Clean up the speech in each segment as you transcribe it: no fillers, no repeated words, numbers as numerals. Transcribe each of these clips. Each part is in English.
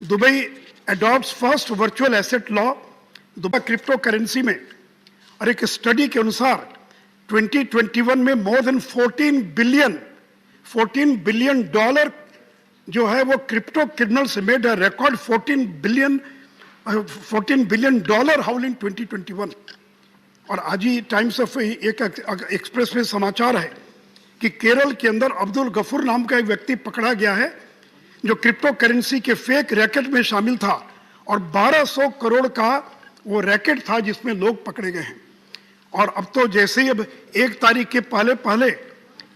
Dubai adopts first virtual asset law, Dubai crypto currency में, और एक स्टडी के अनुसार 2021 में मोर देन 14 बिलियन डॉलर जो है वो crypto criminals made a record 14 billion dollar haul in 2021। और आज ही टाइम्स ऑफ एक एक्सप्रेस में समाचार है कि केरल के अंदर अब्दुल गफूर नाम का एक व्यक्ति पकड़ा गया है जो क्रिप्टो करेंसी के फेक रैकेट में शामिल था, और 1200 करोड़ का वो रैकेट था जिसमें लोग पकड़े गए हैं। और अब तो जैसे ही अब 1 तारीख के पहले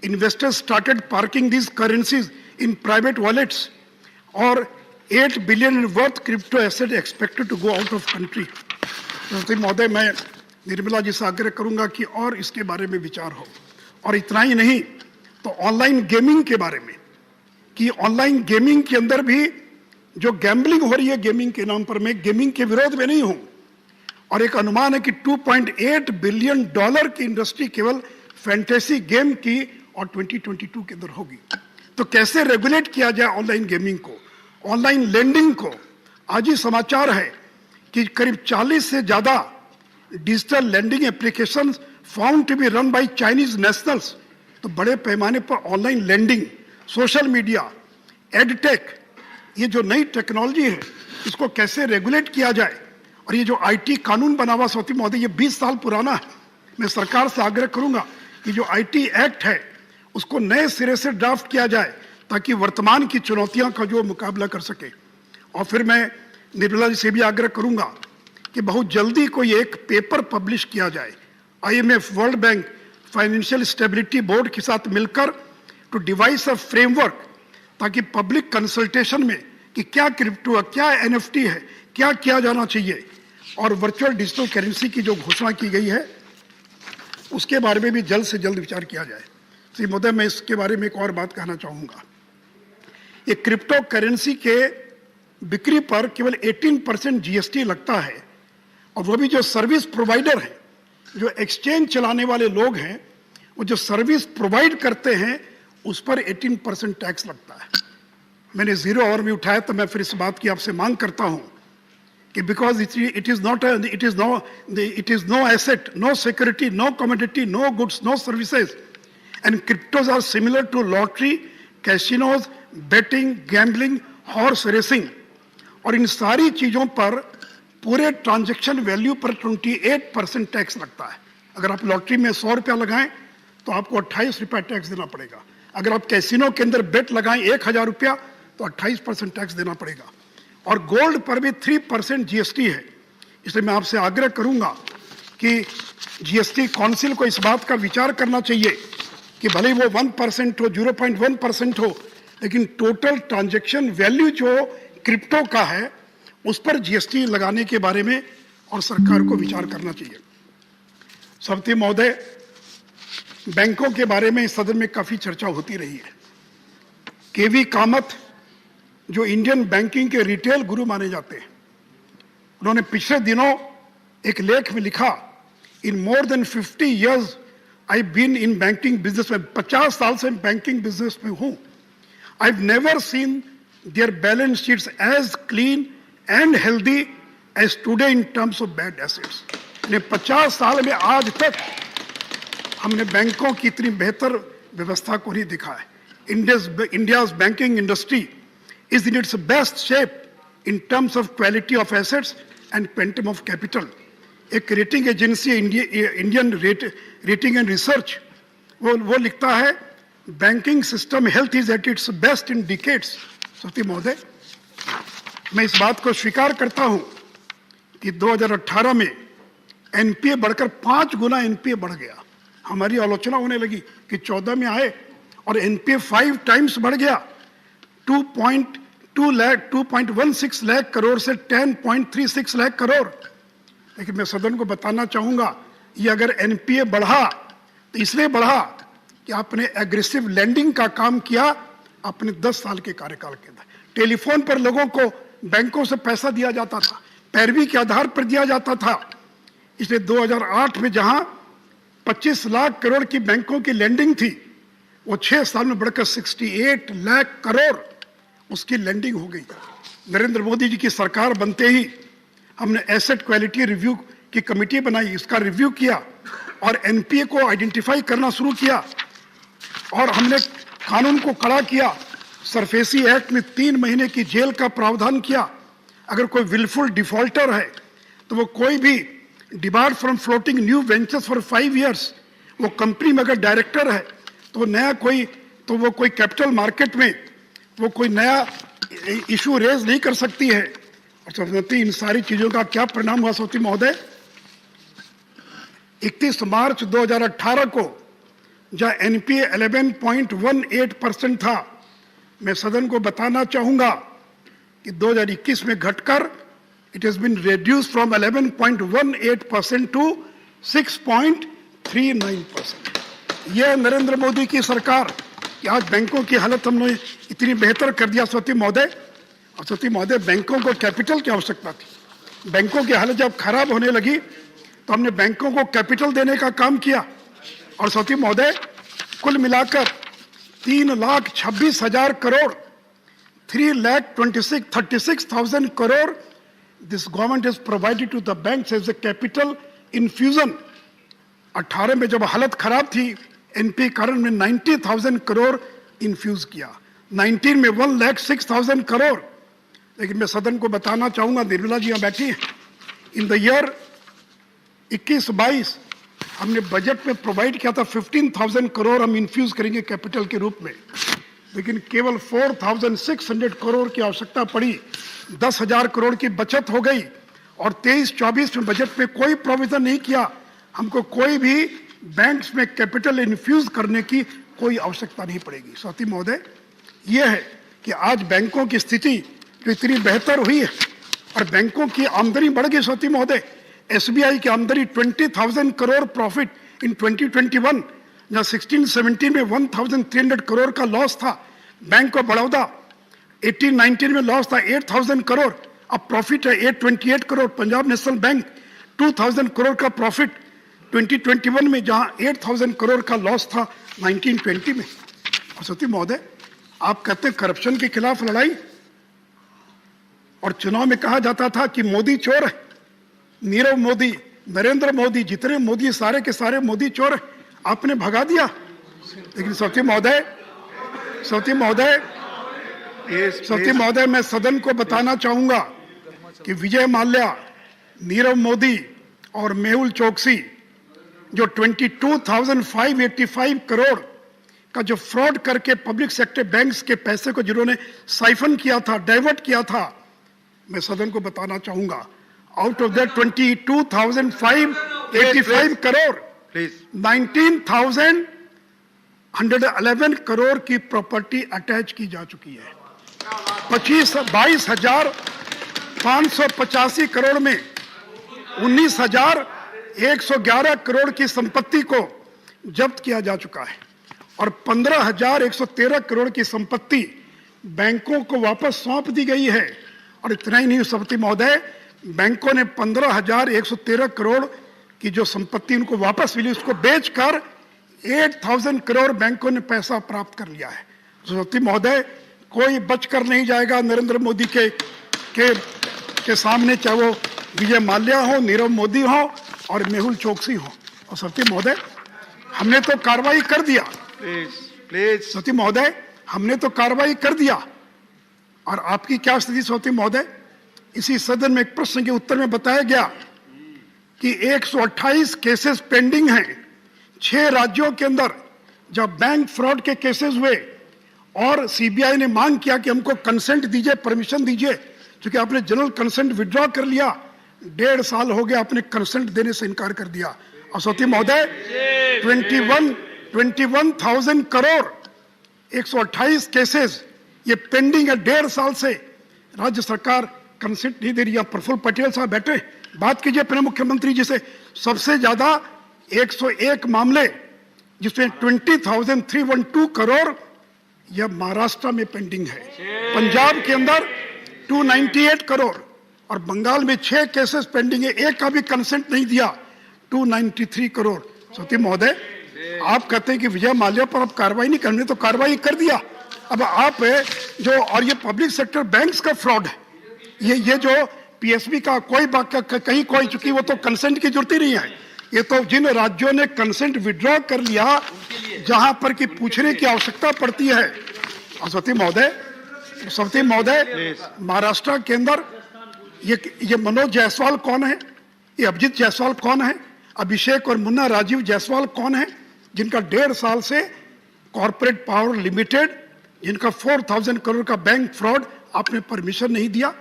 investors started parking this currencies in private wallets, और 8 billion worth crypto asset expected to go out of country. तो महोदय, मैं निर्मला जी से आग्रह करूंगा कि और इसके बारे में विचार हो। और इतना ही नहीं तो ऑनलाइन गेमिंग के बारे में, कि ऑनलाइन गेमिंग के अंदर भी जो गैम्बलिंग हो रही है गेमिंग के नाम पर, मैं गेमिंग के विरोध में नहीं हूं, और एक अनुमान है कि 2.8 बिलियन डॉलर की इंडस्ट्री केवल फैंटेसी गेम की और 2022 के अंदर होगी। तो कैसे रेगुलेट किया जाए ऑनलाइन गेमिंग को, ऑनलाइन लेंडिंग को? आज ही समाचार है कि करीब 40 से ज्यादा digital lending applications found to be run by Chinese nationals. तो बड़े पैमाने पर online lending, social media, edtech, ये जो नई टेक्नोलॉजी है इसको कैसे रेगुलेट किया जाए? और ये जो आईटी कानून बना हुआ सौती महोदय, ये 20 साल पुराना है। मैं सरकार से आग्रह करूंगा कि जो आईटी एक्ट है उसको नए सिरे से ड्राफ्ट किया जाए ताकि वर्तमान की चुनौतियों का जो मुकाबला कर सके। और फिर मैं निर्मला जी से भी आग्रह करूंगा कि बहुत जल्दी कोई एक पेपर पब्लिश किया जाए IMF, world bank, financial stability board के साथ मिलकर, टू डिवाइस अ फ्रेमवर्क, ताकि पब्लिक कंसल्टेशन में कि क्या क्रिप्टो है, क्या NFT है, क्या किया जाना चाहिए, और वर्चुअल डिजिटल करेंसी की जो घोषणा की गई है उसके बारे में भी जल्द से जल्द विचार किया जाए। श्री महोदय, मैं इसके बारे में एक और बात कहना चाहूंगा। ये क्रिप्टो करेंसी के बिक्री पर केवल 18% GST लगता है, और वो भी जो सर्विस प्रोवाइडर है, जो एक्सचेंज चलाने वाले लोग हैं, वो जो सर्विस प्रोवाइड करते हैं उस पर 18% टैक्स लगता है। मैंने 0 आवर में उठाया, तो मैं फिर इस बात की आपसे मांग करता हूं कि because it is no asset, no security, no commodity, no goods, no services, and cryptos are similar to lottery, casinos, betting, gambling, horse racing, और इन सारी चीजों पर पूरे ट्रांजैक्शन वैल्यू पर 28% टैक्स लगता है। अगर आप लॉटरी में 100 रुपया लगाएं तो आपको 28 रुपया टैक्स देना पड़ेगा। अगर आप कैसीनो के अंदर बेट लगाएं 1000 रुपया तो 28% टैक्स देना पड़ेगा। और गोल्ड पर भी 3% GST है। इसलिए मैं आपसे आग्रह करूंगा कि GST काउंसिल को इस बात का विचार करना चाहिए कि भले ही वो 1% हो, 0.1% हो, लेकिन टोटल ट्रांजैक्शन वैल्यू जो क्रिप्टो का है उस पर GST लगाने के बारे में और सरकार को विचार करना चाहिए। सभापति महोदय, बैंकों के बारे में इस सदन में काफी चर्चा होती रही है। KV कामत, जो इंडियन बैंकिंग के रिटेल गुरु माने जाते हैं, उन्होंने पिछले दिनों एक लेख में लिखा, in more than 50 years I been in banking business में, 50 साल से बैंकिंग बिजनेस में हूं, I have never seen their balance sheets as clean and healthy as today in terms of bad assets. 50 साल में आज तक हमने बैंकों की इतनी बेहतर व्यवस्था को नहीं देखा है। India's banking industry is in its best shape in terms of quality of assets and quantum of capital. एक rating agency Indian rating and research वो लिखता है, banking system health is at its best in decades. सती महोदय, मैं इस बात को स्वीकार करता हूं कि 2018 में NPA बढ़कर 5 गुना NPA बढ़ गया। हमारी आलोचना होने लगी कि 14 में आए और NPA 5 टाइम्स बढ़ गया, 2.16 लाख करोड़ से 10.36 लाख करोड़। लेकिन मैं सदन को बताना चाहूंगा, ये अगर NPA बढ़ा तो इसलिए बढ़ा कि आपने एग्रेसिव लैंडिंग का काम किया अपने 10 साल के कार्यकाल के अंदर। टेलीफोन पर लोगों को बैंकों से पैसा दिया जाता था, पैरवी के आधार पर दिया जाता था। इसलिए 2008 में जहां 25 लाख करोड़ की बैंकों की लैंडिंग थी, वो 6 साल में बढ़कर 68 लाख करोड़ उसकी लैंडिंग हो गई। नरेंद्र मोदी जी की सरकार बनते ही हमने एसेट क्वालिटी रिव्यू की कमेटी बनाई, इसका रिव्यू किया और एनपीए को आइडेंटिफाई करना शुरू किया और हमने कानून को कड़ा किया। सरफेसी एक्ट में 3 महीने की जेल का प्रावधान किया। अगर कोई विलफुल डिफॉल्टर है तो वो कोई भी debarred from floating new ventures for 5 years, वो कंपनी में अगर डायरेक्टर है तो नया कोई तो वो कोई कैपिटल मार्केट में वो कोई नया इशू रेज नहीं कर सकती है। और सभापति, इन सारी चीजों का क्या परिणाम हुआ सभापति महोदय? 31 मार्च 2018 को जहां एनपीए 11.18% था, मैं सदन को बताना चाहूंगा कि 2021 में घटकर it has been reduce from 11.18% to 6.39%। यह नरेंद्र मोदी की सरकार कि आज बैंकों की हालत हमने इतनी बेहतर कर दिया सभापति महोदय। और सभापति महोदय, बैंकों को कैपिटल की आवश्यकता थी। बैंकों की हालत जब खराब होने लगी तो हमने बैंकों को कैपिटल देने का काम किया और सभापति महोदय कुल मिलाकर 3,26,000 crore 3,36,000 crore this government is provided to the banks as a capital infusion. 18 में जब हालत खराब थी एनपी कारण में 90,000 करोड़ इन्फ्यूज किया, 19 में 1,06,000 करोड़। लेकिन मैं सदन को बताना चाहूंगा, निर्मला जी यहाँ बैठी हैं, इन द ईयर 21-22 हमने बजट में प्रोवाइड किया था 15,000 करोड़ हम इन्फ्यूज करेंगे कैपिटल के रूप में, लेकिन केवल 4,600 करोड़ की आवश्यकता पड़ी। 10,000 करोड़ की बचत हो गई और 23-24 में बजट में कोई प्रोविजन नहीं किया। हमको कोई भी बैंक्स में कैपिटल इन्फ्यूज करने की कोई आवश्यकता नहीं पड़ेगी। सभापति महोदय, यह है कि आज बैंकों की स्थिति जो इतनी बेहतर हुई है और बैंकों की आमदनी बढ़ गई। सभापति महोदय, एसबीआई की आमदनी 20,000 करोड़ प्रॉफिट इन 2021, जहां 16-17 में 1,300 करोड़ का लॉस था। बैंक ऑफ बड़ौदा 18-19 में लॉस था 8,000 करोड़, अब प्रॉफिट है 828 करोड़। पंजाब नेशनल बैंक 2,000 करोड़ का प्रॉफिट 2021 में, जहां 8,000 करोड़ का लॉस था 1920 में। और सभापति महोदय, आप कहते हैं करप्शन के खिलाफ लड़ाई, और चुनाव में कहा जाता था कि मोदी चोर है, नीरव मोदी, नरेंद्र मोदी, जितने मोदी सारे के सारे मोदी चोर है, आपने भगा दिया। लेकिन सभापति महोदय, मैं सदन को बताना चाहूंगा कि विजय माल्या, नीरव मोदी और मेहुल चोकसी जो 22,585 करोड़ का जो फ्रॉड करके पब्लिक सेक्टर बैंक्स के पैसे को जिन्होंने साइफन किया था, डाइवर्ट किया था, मैं सदन को बताना चाहूंगा, out of that 22,585 crore 19,111 crore की प्रॉपर्टी अटैच की जा चुकी है। 22,585 करोड़ में 19,111 करोड़ की संपत्ति को जब्त किया जा चुका है और 15,113 करोड़ की संपत्ति बैंकों को वापस सौंप दी गई है। और इतना ही नहीं सभापति महोदय, बैंकों ने 15,113 करोड़ की जो संपत्ति उनको वापस मिली, उसको बेचकर 8,000 करोड़ बैंकों ने पैसा प्राप्त कर लिया है। सभापति महोदय, कोई बचकर नहीं जाएगा नरेंद्र मोदी के सामने, चाहे वो विजय माल्या हो, नीरव मोदी हो और मेहुल चोकसी हो। और सभापति महोदय, हमने तो कार्रवाई कर दिया। सभापति महोदय, हमने तो कार्रवाई कर दिया। और आपकी क्या स्थिति सभापति महोदय? इसी सदन में एक प्रश्न के उत्तर में बताया गया कि 128 केसेस पेंडिंग हैं 6 राज्यों के अंदर, जब बैंक फ्रॉड के केसेस हुए और सीबीआई ने मांग किया कि हमको कंसेंट दीजिए, परमिशन दीजिए, क्योंकि आपने जनरल कंसेंट विड्रॉ कर लिया। 1.5 साल हो गया, आपने कंसेंट देने से इनकार कर दिया। और सभापति महोदय, 21,000 करोड़ 128 केसेस ये पेंडिंग है 1.5 साल से। राज्य सरकार कंसेंट नहीं दे रही है। प्रफुल्ल पटेल साहब बैठे, बात कीजिए अपने मुख्यमंत्री जी से। सबसे ज्यादा 101 मामले जिसमें 20,312 करोड़ यह महाराष्ट्र में पेंडिंग है, पंजाब के अंदर 298 करोड़ और बंगाल में 6 केसेस पेंडिंग है, एक का भी कंसेंट नहीं दिया, 293 करोड़। सती महोदय, आप कहते हैं कि विजय माल्या पर अब कार्रवाई नहीं करनी, तो कार्रवाई कर दिया। अब आप जो और ये पब्लिक सेक्टर बैंक्स का फ्रॉड है, ये जो पीएसबी का कोई बात कहीं कोई चुकी, वो तो कंसेंट की जरूरत ही नहीं है। ये तो जिन राज्यों ने कंसेंट विड्रॉ कर लिया, जहां पर कि पूछने की आवश्यकता पड़ती है। सभापति महोदय, महाराष्ट्र के अंदर ये मनोज जायसवाल कौन है, ये अभिजीत जायसवाल कौन है, अभिषेक और मुन्ना राजीव जायसवाल कौन है, जिनका 1.5 साल से कॉर्पोरेट पावर लिमिटेड, जिनका 4,000 करोड़ का बैंक फ्रॉड आपने परमिशन नहीं दिया।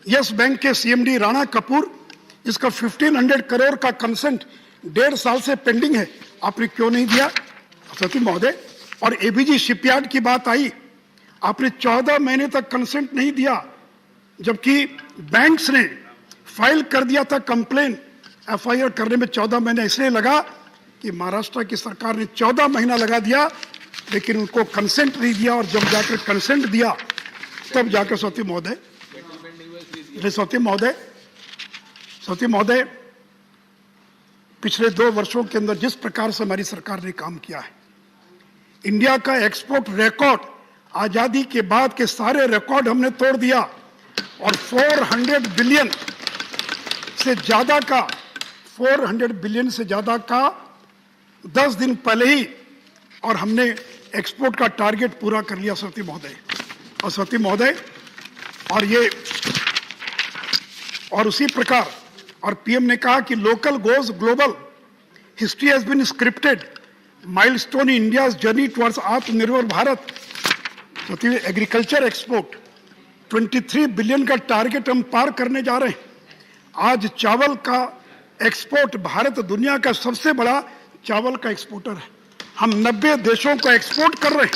यस बैंक के सीएमडी राणा कपूर, जिसका 1,500 करोड़ का कंसेंट 1.5 साल से पेंडिंग है, आपने क्यों नहीं दिया सभापति महोदय। और एबीजी शिपयार्ड की बात आई, आपने 14 महीने तक कंसेंट नहीं दिया, जबकि बैंक्स ने फाइल कर दिया था कंप्लेन। एफआईआर करने में 14 महीने इसलिए लगा कि महाराष्ट्र की सरकार ने 14 महीना लगा दिया, लेकिन उनको कंसेंट नहीं दिया। और जब जाकर कंसेंट दिया, तब जाकर सभापति महोदय, पिछले 2 वर्षों के अंदर जिस प्रकार से हमारी सरकार ने काम किया है, इंडिया का एक्सपोर्ट रिकॉर्ड, आजादी के बाद के सारे रिकॉर्ड हमने तोड़ दिया। और 400 बिलियन से ज्यादा का 10 दिन पहले ही, और हमने एक्सपोर्ट का टारगेट पूरा कर लिया सभापति महोदय। और उसी प्रकार, और पीएम ने कहा कि local goes global, history has been scripted, milestone in India's journey towards आत्मनिर्भर भारत। एग्रीकल्चर एक्सपोर्ट 23 बिलियन का टारगेट हम पार करने जा रहे हैं। आज चावल का एक्सपोर्ट, भारत दुनिया का सबसे बड़ा चावल का एक्सपोर्टर है। हम 90 देशों को एक्सपोर्ट कर रहे हैं,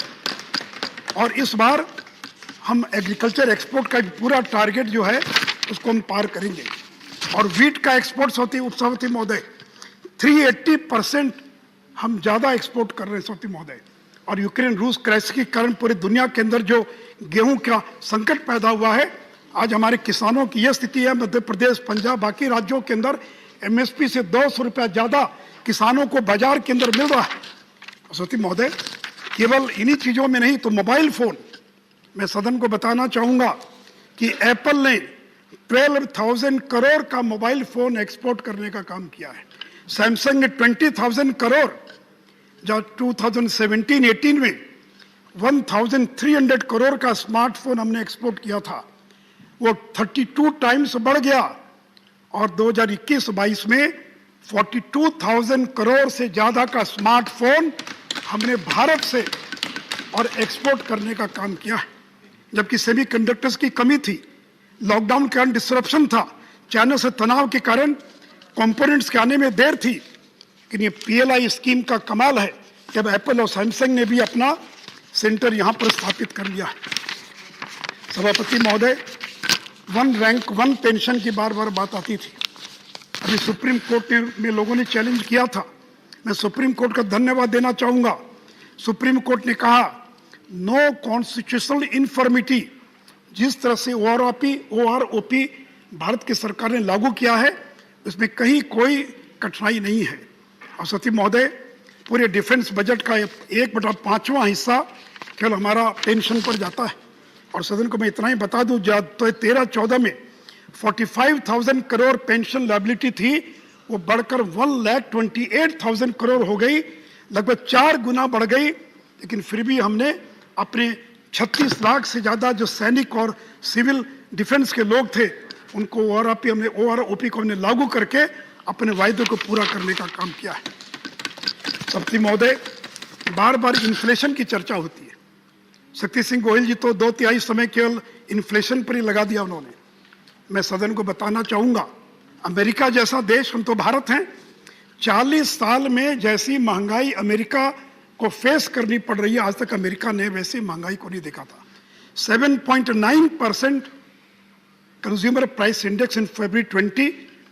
और इस बार हम एग्रीकल्चर एक्सपोर्ट का पूरा टारगेट जो है उसको हम पार करेंगे। और वीट का एक्सपोर्ट सभापति महोदय 380% हम ज्यादा एक्सपोर्ट कर रहे हैं सभापति महोदय। और यूक्रेन रूस क्राइसिस के कारण पूरी दुनिया के अंदर जो गेहूं का संकट पैदा हुआ है, आज हमारे किसानों की यह स्थिति है। मध्य प्रदेश, पंजाब, बाकी राज्यों के अंदर एमएसपी से 200 रुपया ज्यादा किसानों को बाजार के अंदर मिल रहा है सभापति महोदय। केवल इन्हीं चीजों में नहीं तो मोबाइल फोन, मैं सदन को बताना चाहूंगा कि एप्पल ने 12,000 करोड़ का मोबाइल फोन एक्सपोर्ट करने का काम किया है। सैमसंग ने 20,000 करोड़, जब 2017-18 में 1,300 करोड़ का स्मार्टफोन हमने एक्सपोर्ट किया था, वो 32 टाइम्स बढ़ गया। और 2021-22 में 42,000 करोड़ से ज्यादा का स्मार्टफोन हमने भारत से और एक्सपोर्ट करने का काम किया है। जबकि सेमीकंडक्टर्स की कमी थी, लॉकडाउन के कारण डिसरप्शन था, चाइना से तनाव के कारण कंपोनेंट्स के आने में देर थी। लेकिन ये पीएलआई स्कीम का कमाल है, जब एप्पल और सैमसंग ने भी अपना सेंटर यहां पर स्थापित कर लिया है। सभापति महोदय, 1 रैंक 1 पेंशन की बार बार बात आती थी। अभी सुप्रीम कोर्ट में लोगों ने चैलेंज किया था, मैं सुप्रीम कोर्ट का धन्यवाद देना चाहूंगा। सुप्रीम कोर्ट ने कहा नो कॉन्स्टिट्यूशनल इन्फॉर्मिटी, जिस तरह से ओआरओपी भारत की सरकार ने लागू किया है, उसमें कहीं कोई कठिनाई नहीं है। और सती महोदय, पूरे डिफेंस बजट का 1/5वां हिस्सा केवल हमारा पेंशन पर जाता है। और सदन को मैं इतना ही बता दूं, तो 13-14 में 45,000 करोड़ पेंशन लायबिलिटी थी, वो बढ़कर 1,28,000 करोड़ हो गई, लगभग 4 गुना बढ़ गई। लेकिन फिर भी हमने अपने 36 लाख से ज्यादा जो सैनिक और सिविल डिफेंस के लोग थे, उनको ओआरओपी को हमने लागू करके अपने वायदे को पूरा करने का काम किया है। सभापति महोदय, बार बार इन्फ्लेशन की चर्चा होती है। शक्ति सिंह गोयल जी तो 2/3 समय केवल इन्फ्लेशन पर ही लगा दिया उन्होंने। मैं सदन को बताना चाहूंगा, अमेरिका जैसा देश, हम तो भारत हैं, 40 साल में जैसी महंगाई अमेरिका को फेस करनी पड़ रही है, आज तक अमेरिका ने वैसी महंगाई को नहीं देखा था। 7.9% consumer price index in February 20,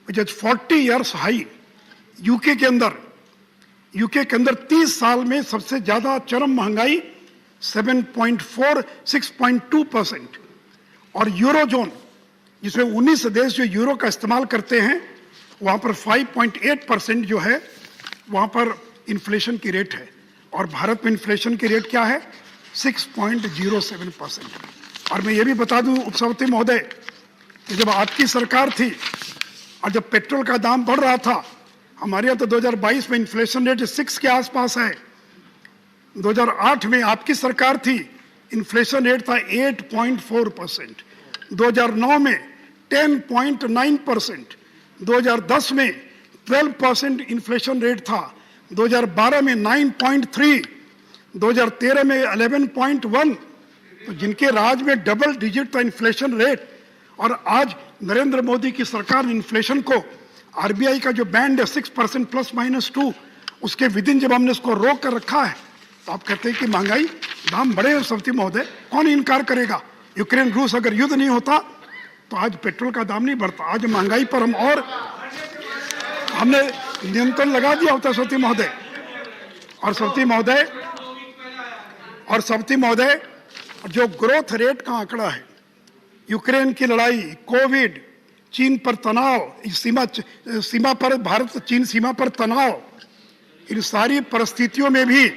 which is 40 years high. UK के अंदर 30 साल में सबसे ज्यादा चरम महंगाई 6.2%। और यूरोजोन, जिसमें 19 देश जो यूरो का इस्तेमाल करते हैं, वहां पर 5.8% जो है वहां पर इन्फ्लेशन की रेट है। और भारत में इन्फ्लेशन की रेट क्या है? 6.07%। और मैं ये भी बता दूं उपसभापति महोदय कि जब आपकी सरकार थी और जब पेट्रोल का दाम बढ़ रहा था, हमारे यहाँ तो 2022 में इन्फ्लेशन रेट 6 के आसपास है। 2008 में आपकी सरकार थी, इन्फ्लेशन रेट था 8.4%, 2009 में 10.9%, 2010 में 12% इन्फ्लेशन रेट था, 2012 में 9.3, 2013 में 11.1। तो जिनके राज में डबल डिजिट था इन्फ्लेशन रेट, और आज नरेंद्र मोदी की सरकार ने इन्फ्लेशन को, आरबीआई का जो बैंड है 6% ±2, उसके विदिन जब हमने उसको रोक कर रखा है, तो आप कहते हैं कि महंगाई दाम बढ़े हैं। सवती महोदय, कौन इनकार करेगा? यूक्रेन रूस अगर युद्ध नहीं होता तो आज पेट्रोल का दाम नहीं बढ़ता, आज महंगाई पर हमने नियंत्रण लगा दिया होता सवती महोदय। और सवती महोदय, जो ग्रोथ रेट का आंकड़ा है, यूक्रेन की लड़ाई, कोविड, चीन पर तनाव, सीमा पर भारत चीन सीमा पर तनाव, इन सारी परिस्थितियों में भी,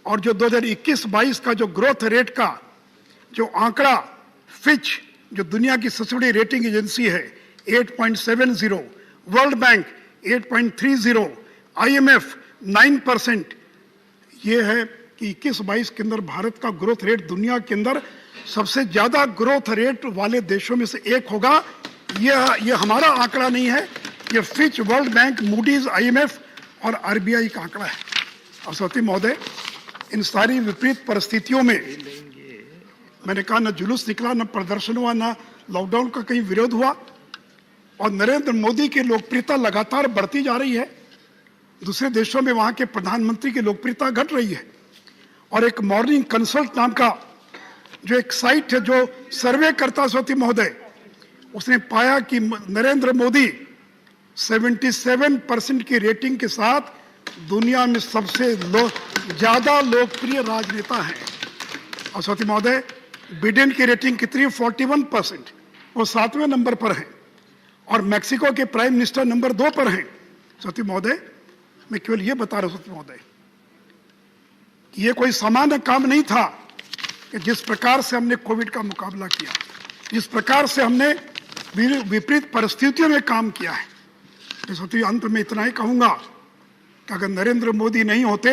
और जो 2021-22 का जो ग्रोथ रेट का जो आंकड़ा, फिच जो दुनिया की सबसे बड़ी रेटिंग एजेंसी है 8.70, वर्ल्ड बैंक 8.30, IMF 9%, ये है कि 21-22 के अंदर भारत का ग्रोथ रेट दुनिया के अंदर सबसे ज्यादा ग्रोथ रेट वाले देशों में से एक होगा। ये हमारा आंकड़ा नहीं है, ये Fitch, world bank, Moody's, IMF और आरबीआई का आंकड़ा है। और सवती महोदय, इन सारी विपरीत परिस्थितियों में मैंने कहा, न जुलूस निकला, न प्रदर्शन हुआ, न लॉकडाउन का कहीं विरोध हुआ, और नरेंद्र मोदी की लोकप्रियता लगातार बढ़ती जा रही है। दूसरे देशों में वहां के प्रधानमंत्री की लोकप्रियता घट रही है। और एक मॉर्निंग कंसल्ट नाम का जो एक साइट है जो सर्वे करता सवती महोदय, उसने पाया कि नरेंद्र मोदी 77% की रेटिंग के साथ दुनिया में सबसे ज्यादा लोकप्रिय राजनेता है। और सवती महोदय, बिडेन की रेटिंग कितनी है? 41%, वो 7वें नंबर पर है, और मैक्सिको के प्राइम मिनिस्टर नंबर 2 पर हैं। सवती महोदय, मैं केवल ये बता रहा हूं सवती महोदय कि ये कोई सामान्य काम नहीं था कि जिस प्रकार से हमने कोविड का मुकाबला किया, जिस प्रकार से हमने विपरीत परिस्थितियों में काम किया है। तो अंत में इतना ही कहूंगा कि अगर नरेंद्र मोदी नहीं होते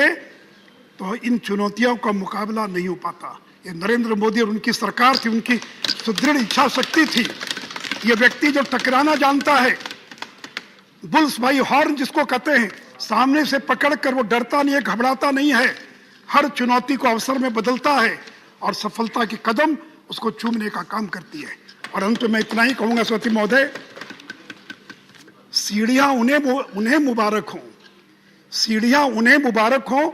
तो इन चुनौतियों का मुकाबला नहीं हो पाता। ये नरेंद्र मोदी और उनकी सरकार थी, उनकी सुदृढ़ इच्छा शक्ति थी। ये व्यक्ति जो टकराना जानता है, बुल्स बाई हॉर्न जिसको कहते हैं, सामने से पकड़कर वो डरता नहीं है, घबराता नहीं है, हर चुनौती को अवसर में बदलता है, और सफलता की कदम उसको चूमने का काम करती है। और अंत में इतना ही कहूंगा सवती महोदय, सीढ़ियां उन्हें मुबारक हों, सीढ़ियां उन्हें मुबारक हों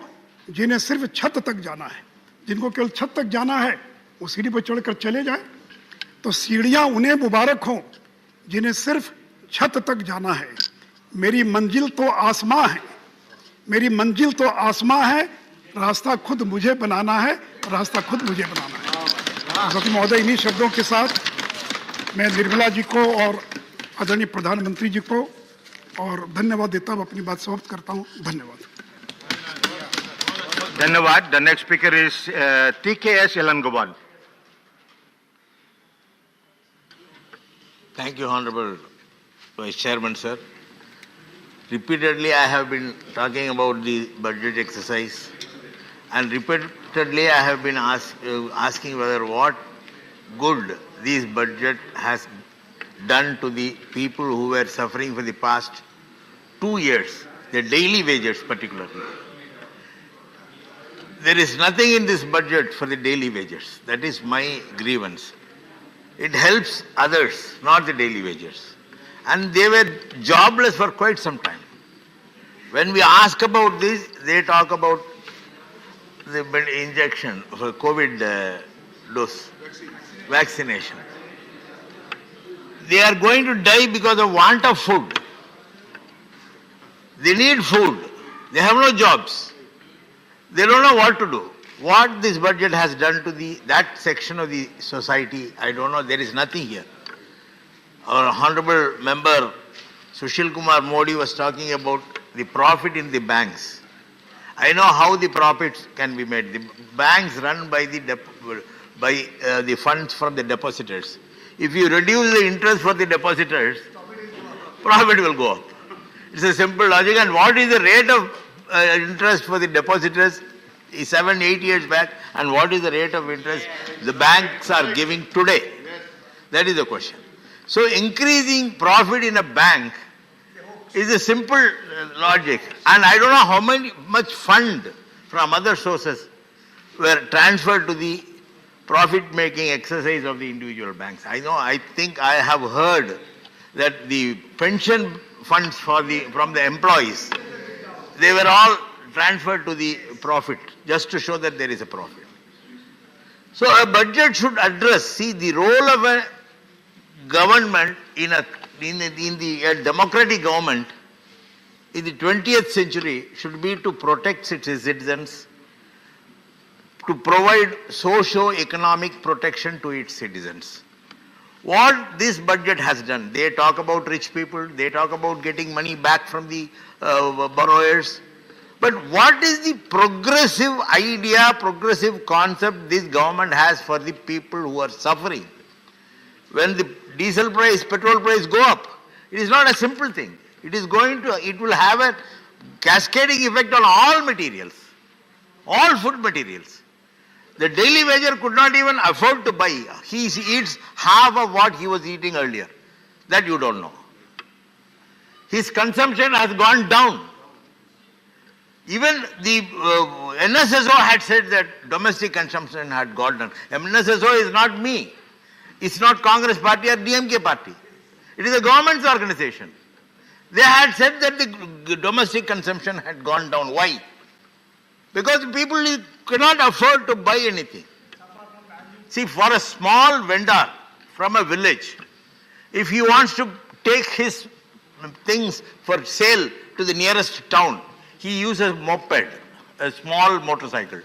जिन्हें सिर्फ छत तक जाना है। जिनको केवल छत तक जाना है वो सीढ़ी पर चढ़कर चले जाएं। तो सीढ़ियां उन्हें मुबारक हों जिन्हें सिर्फ छत तक जाना है। मेरी मंजिल तो आसमां है, मेरी मंजिल तो आसमां है, रास्ता खुद मुझे बनाना है, रास्ता खुद मुझे बनाना है। सवती महोदय, इन्हीं शब्दों के साथ मैं निर्मला जी को और आदरणीय प्रधानमंत्री जी को और धन्यवाद देता हूँ, अपनी बात समाप्त करता हूँ। धन्यवाद। धन्यवाद। The next speaker is TKS Elangobal. Thank you, Honorable Vice Chairman, sir. Repeatedly, I have been talking about the budget exercise, and repeatedly, I have been asking whether what good this budget has done to the people who were suffering for the past 2 years, their daily wages particularly. There is nothing in this budget for the daily wages. That is my grievance. It helps others, not the daily wages. And they were jobless for quite some time. When we ask about this, they talk about the injection for COVID dose, vaccination. They are going to die because of want of food. They need food. They have no jobs. They don't know what to do. What this budget has done to that section of the society, I don't know. There is nothing here. Our honorable member Sushil Kumar Modi was talking about the profit in the banks. I know how the profits can be made. The banks run by the funds from the depositors. If you reduce the interest for the depositors, profit will go up. It's a simple logic. And what is the rate of interest for the depositors 7-8 years back, and what is the rate of interest the banks are giving today? That is the question. So increasing profit in a bank is a simple logic. And I don't know how much fund from other sources were transferred to the profit-making exercise of the individual banks. I think I have heard that the pension funds from the employees, they were all transferred to the profit, just to show that there is a profit. So a budget should address, the role of a government in a democratic government in the 20th century should be to protect its citizens, to provide socio-economic protection to its citizens. What this budget has done, they talk about rich people, they talk about getting money back from the borrowers. But what is the progressive idea, progressive concept this government has for the people who are suffering? When the diesel price, petrol price go up, it is not a simple thing. It will have a cascading effect on all materials, all food materials. The daily wager could not even afford to buy. He eats half of what he was eating earlier. That you don't know. His consumption has gone down. Even the NSSO had said that domestic consumption had gone down. NSSO is not me. It's not Congress party or DMK party. It is a government's organization. They had said that the domestic consumption had gone down. Why? Because people cannot afford to buy anything. See, for a small vendor from a village, if he wants to take his things for sale to the nearest town, he uses a moped, a small motorcycle.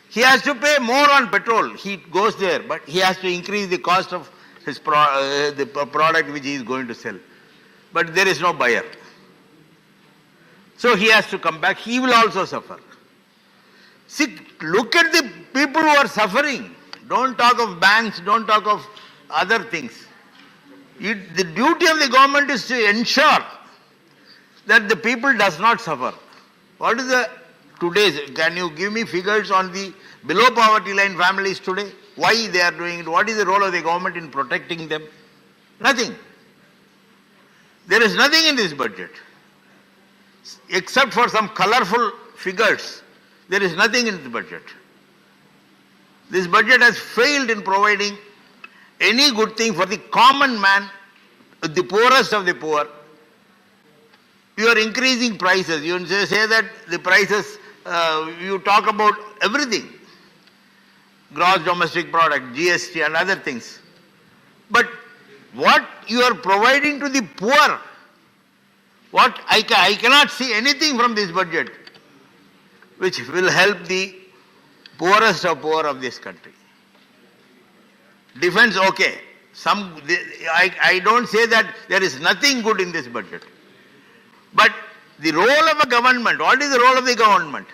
He has to pay more on petrol. He goes there, but he has to increase the cost of his the product which he is going to sell. But there is no buyer. So he has to come back. He will also suffer. See, look at the people who are suffering. Don't talk of banks, don't talk of other things. The duty of the government is to ensure that the people does not suffer. What is can you give me figures on the below poverty line families today? Why they are doing it? What is the role of the government in protecting them? Nothing. There is nothing in this budget. Except for some colorful figures, there is nothing in the budget. This budget has failed in providing any good thing for the common man, the poorest of the poor. You are increasing prices. You say that the prices, you talk about everything. Gross domestic product, GST and other things. But what you are providing to the poor, what I cannot see anything from this budget which will help the poorest of poor of this country. Defense, okay. I don't say that there is nothing good in this budget. But the role of a government, what is the role of the government?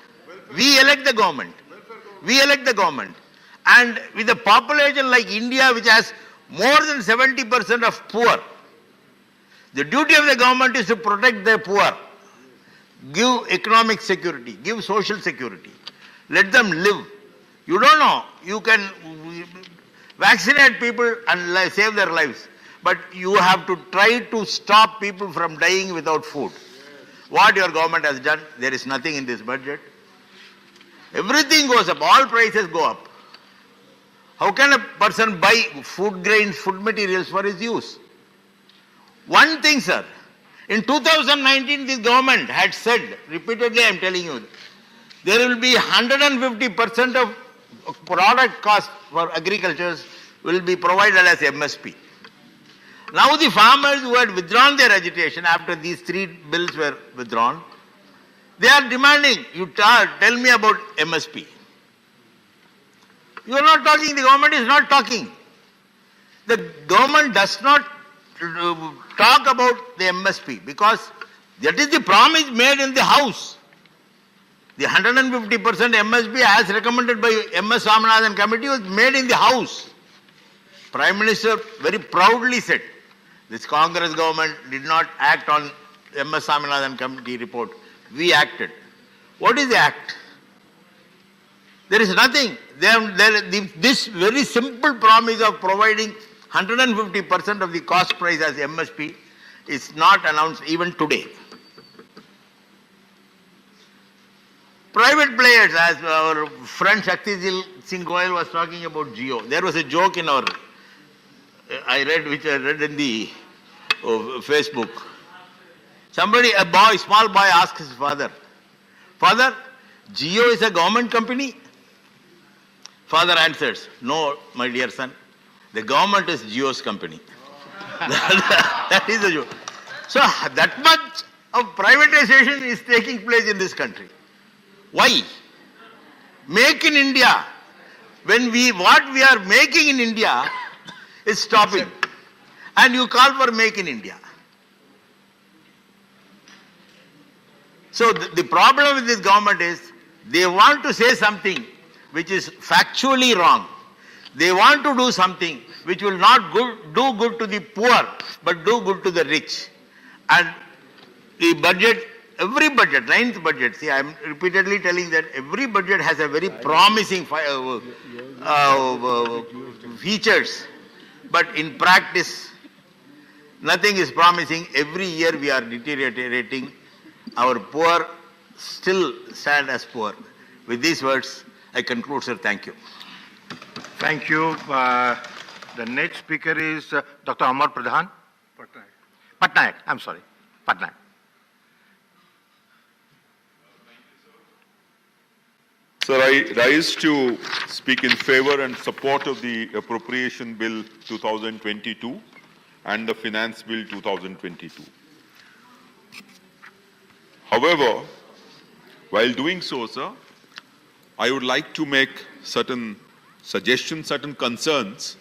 We elect the government. We elect the government. And with a population like India, which has more than 70% of poor, the duty of the government is to protect the poor, give economic security, give social security, let them live. You don't know, you can vaccinate people and save their lives, but you have to try to stop people from dying without food. What your government has done, there is nothing in this budget. Everything goes up, all prices go up. How can a person buy food grains, food materials for his use? One thing, sir, in 2019 this government had said, repeatedly I am telling you, there will be 150% of product cost for agriculture will be provided as MSP. Now the farmers who had withdrawn their agitation after these 3 bills were withdrawn, they are demanding, you tell me about MSP. You are not talking, the government is not talking. The government does not talk about the MSP because that is the promise made in the House. The 150% MSP as recommended by MS Swaminathan committee was made in the House. Prime Minister very proudly said, this Congress government did not act on MS Swaminathan committee report. We acted. What is the act? There is nothing. This very simple promise of providing 150% of the cost price as MSP is not announced even today. Private players, as our friend Shaktijil Singh Goyal was talking about Jio. There was a joke in our, which I read in the Facebook. Somebody, small boy asked his father, "Father, Jio is a government company?" Father answers, "No, my dear son, the government is Jio's company." That is the joke. So that much of privatization is taking place in this country. Why? Make in India. When what we are making in India is stopping. And you call for make in India. So the problem with this government is they want to say something which is factually wrong. They want to do something which will not do good to the poor, but do good to the rich. And the budget, every budget, 9th budget, see, I am repeatedly telling that every budget has a very promising features, but in practice, nothing is promising. Every year we are deteriorating. Our poor still stand as poor. With these words, I conclude, sir. Thank you. Thank you. The next speaker is Dr. Amar Pradhan. Patnaik. I'm sorry. Patnaik. Sir, I rise to speak in favor and support of the Appropriation Bill 2022 and the Finance Bill 2022. However, while doing so, sir, I would like to make certain suggestions, certain concerns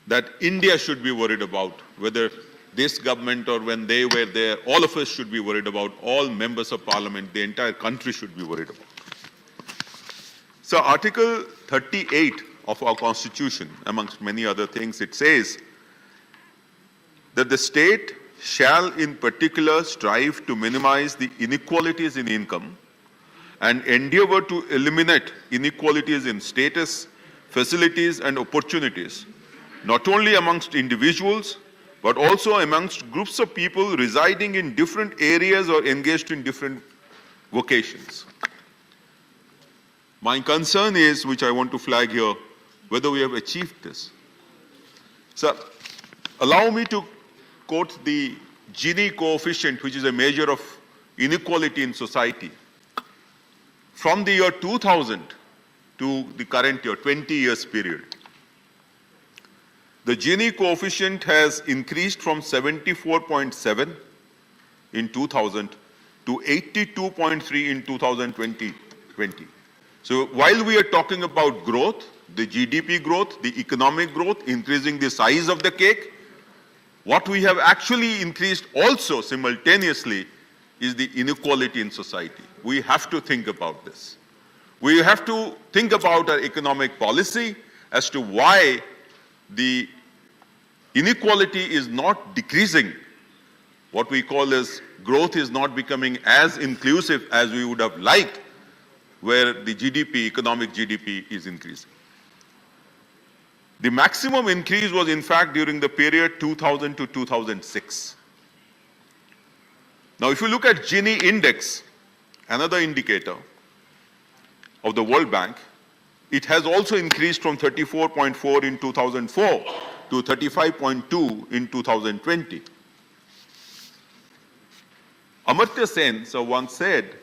that India should be worried about, whether this government or when they were there, all of us should be worried about, all members of parliament, the entire country should be worried about. So Article 38 of our Constitution, amongst many other things, it says that the state shall in particular strive to minimize the inequalities in income and endeavor to eliminate inequalities in status, facilities and opportunities, not only amongst individuals, but also amongst groups of people residing in different areas or engaged in different vocations. My concern is, which I want to flag here, whether we have achieved this. Sir, allow me to quote the Gini coefficient, which is a measure of inequality in society. From the year 2000 to the current year, 20 years period, the Gini coefficient has increased from 74.7 in 2000 to 82.3 in 2020. So while we are talking about growth, the GDP growth, the economic growth, increasing the size of the cake, what we have actually increased also simultaneously is the inequality in society. We have to think about this. We have to think about our economic policy as to why the inequality is not decreasing. What we call as growth is not becoming as inclusive as we would have liked, where the GDP, economic GDP, is increasing. The maximum increase was in fact during the period 2000 to 2006. Now if you look at Gini index, another indicator of the World Bank, it has also increased from 34.4 in 2004 to 35.2 in 2020. Amartya Sen once said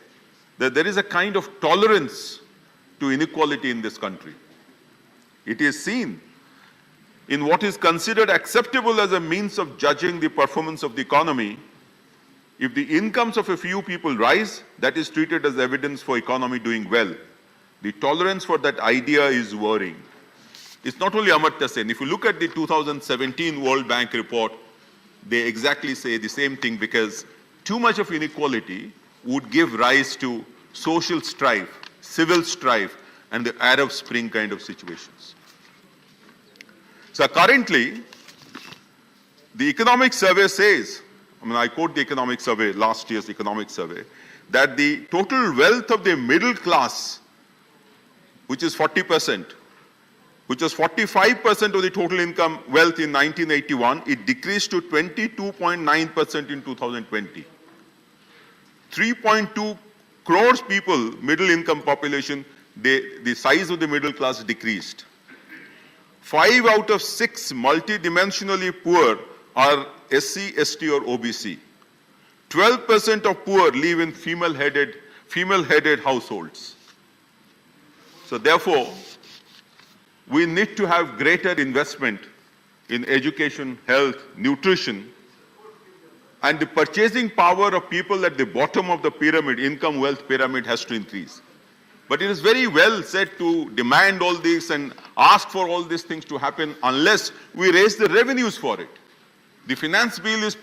that there is a kind of tolerance to inequality in this country. It is seen in what is considered acceptable as a means of judging the performance of the economy. If the incomes of a few people rise, that is treated as evidence for economy doing well. The tolerance for that idea is worrying. It's not only Amartya Sen. If you look at the 2017 World Bank report, they exactly say the same thing, because too much of inequality would give rise to social strife, civil strife, and the Arab Spring kind of situations. So currently, the economic survey says, I quote the economic survey, last year's economic survey, that the total wealth of the middle class, which is 40%, which was 45% of the total income wealth in 1981, it decreased to 22.9% in 2020. 3.2 crores people, middle income population, the size of the middle class decreased. 5 out of 6 multidimensionally poor are SC, ST or OBC. 12% of poor live in female-headed households. So therefore, we need to have greater investment in education, health, nutrition, and the purchasing power of people at the bottom of the pyramid, income wealth pyramid, has to increase. But it is very well said to demand all this and ask for all these things to happen unless we raise the revenues for it. The finance bill is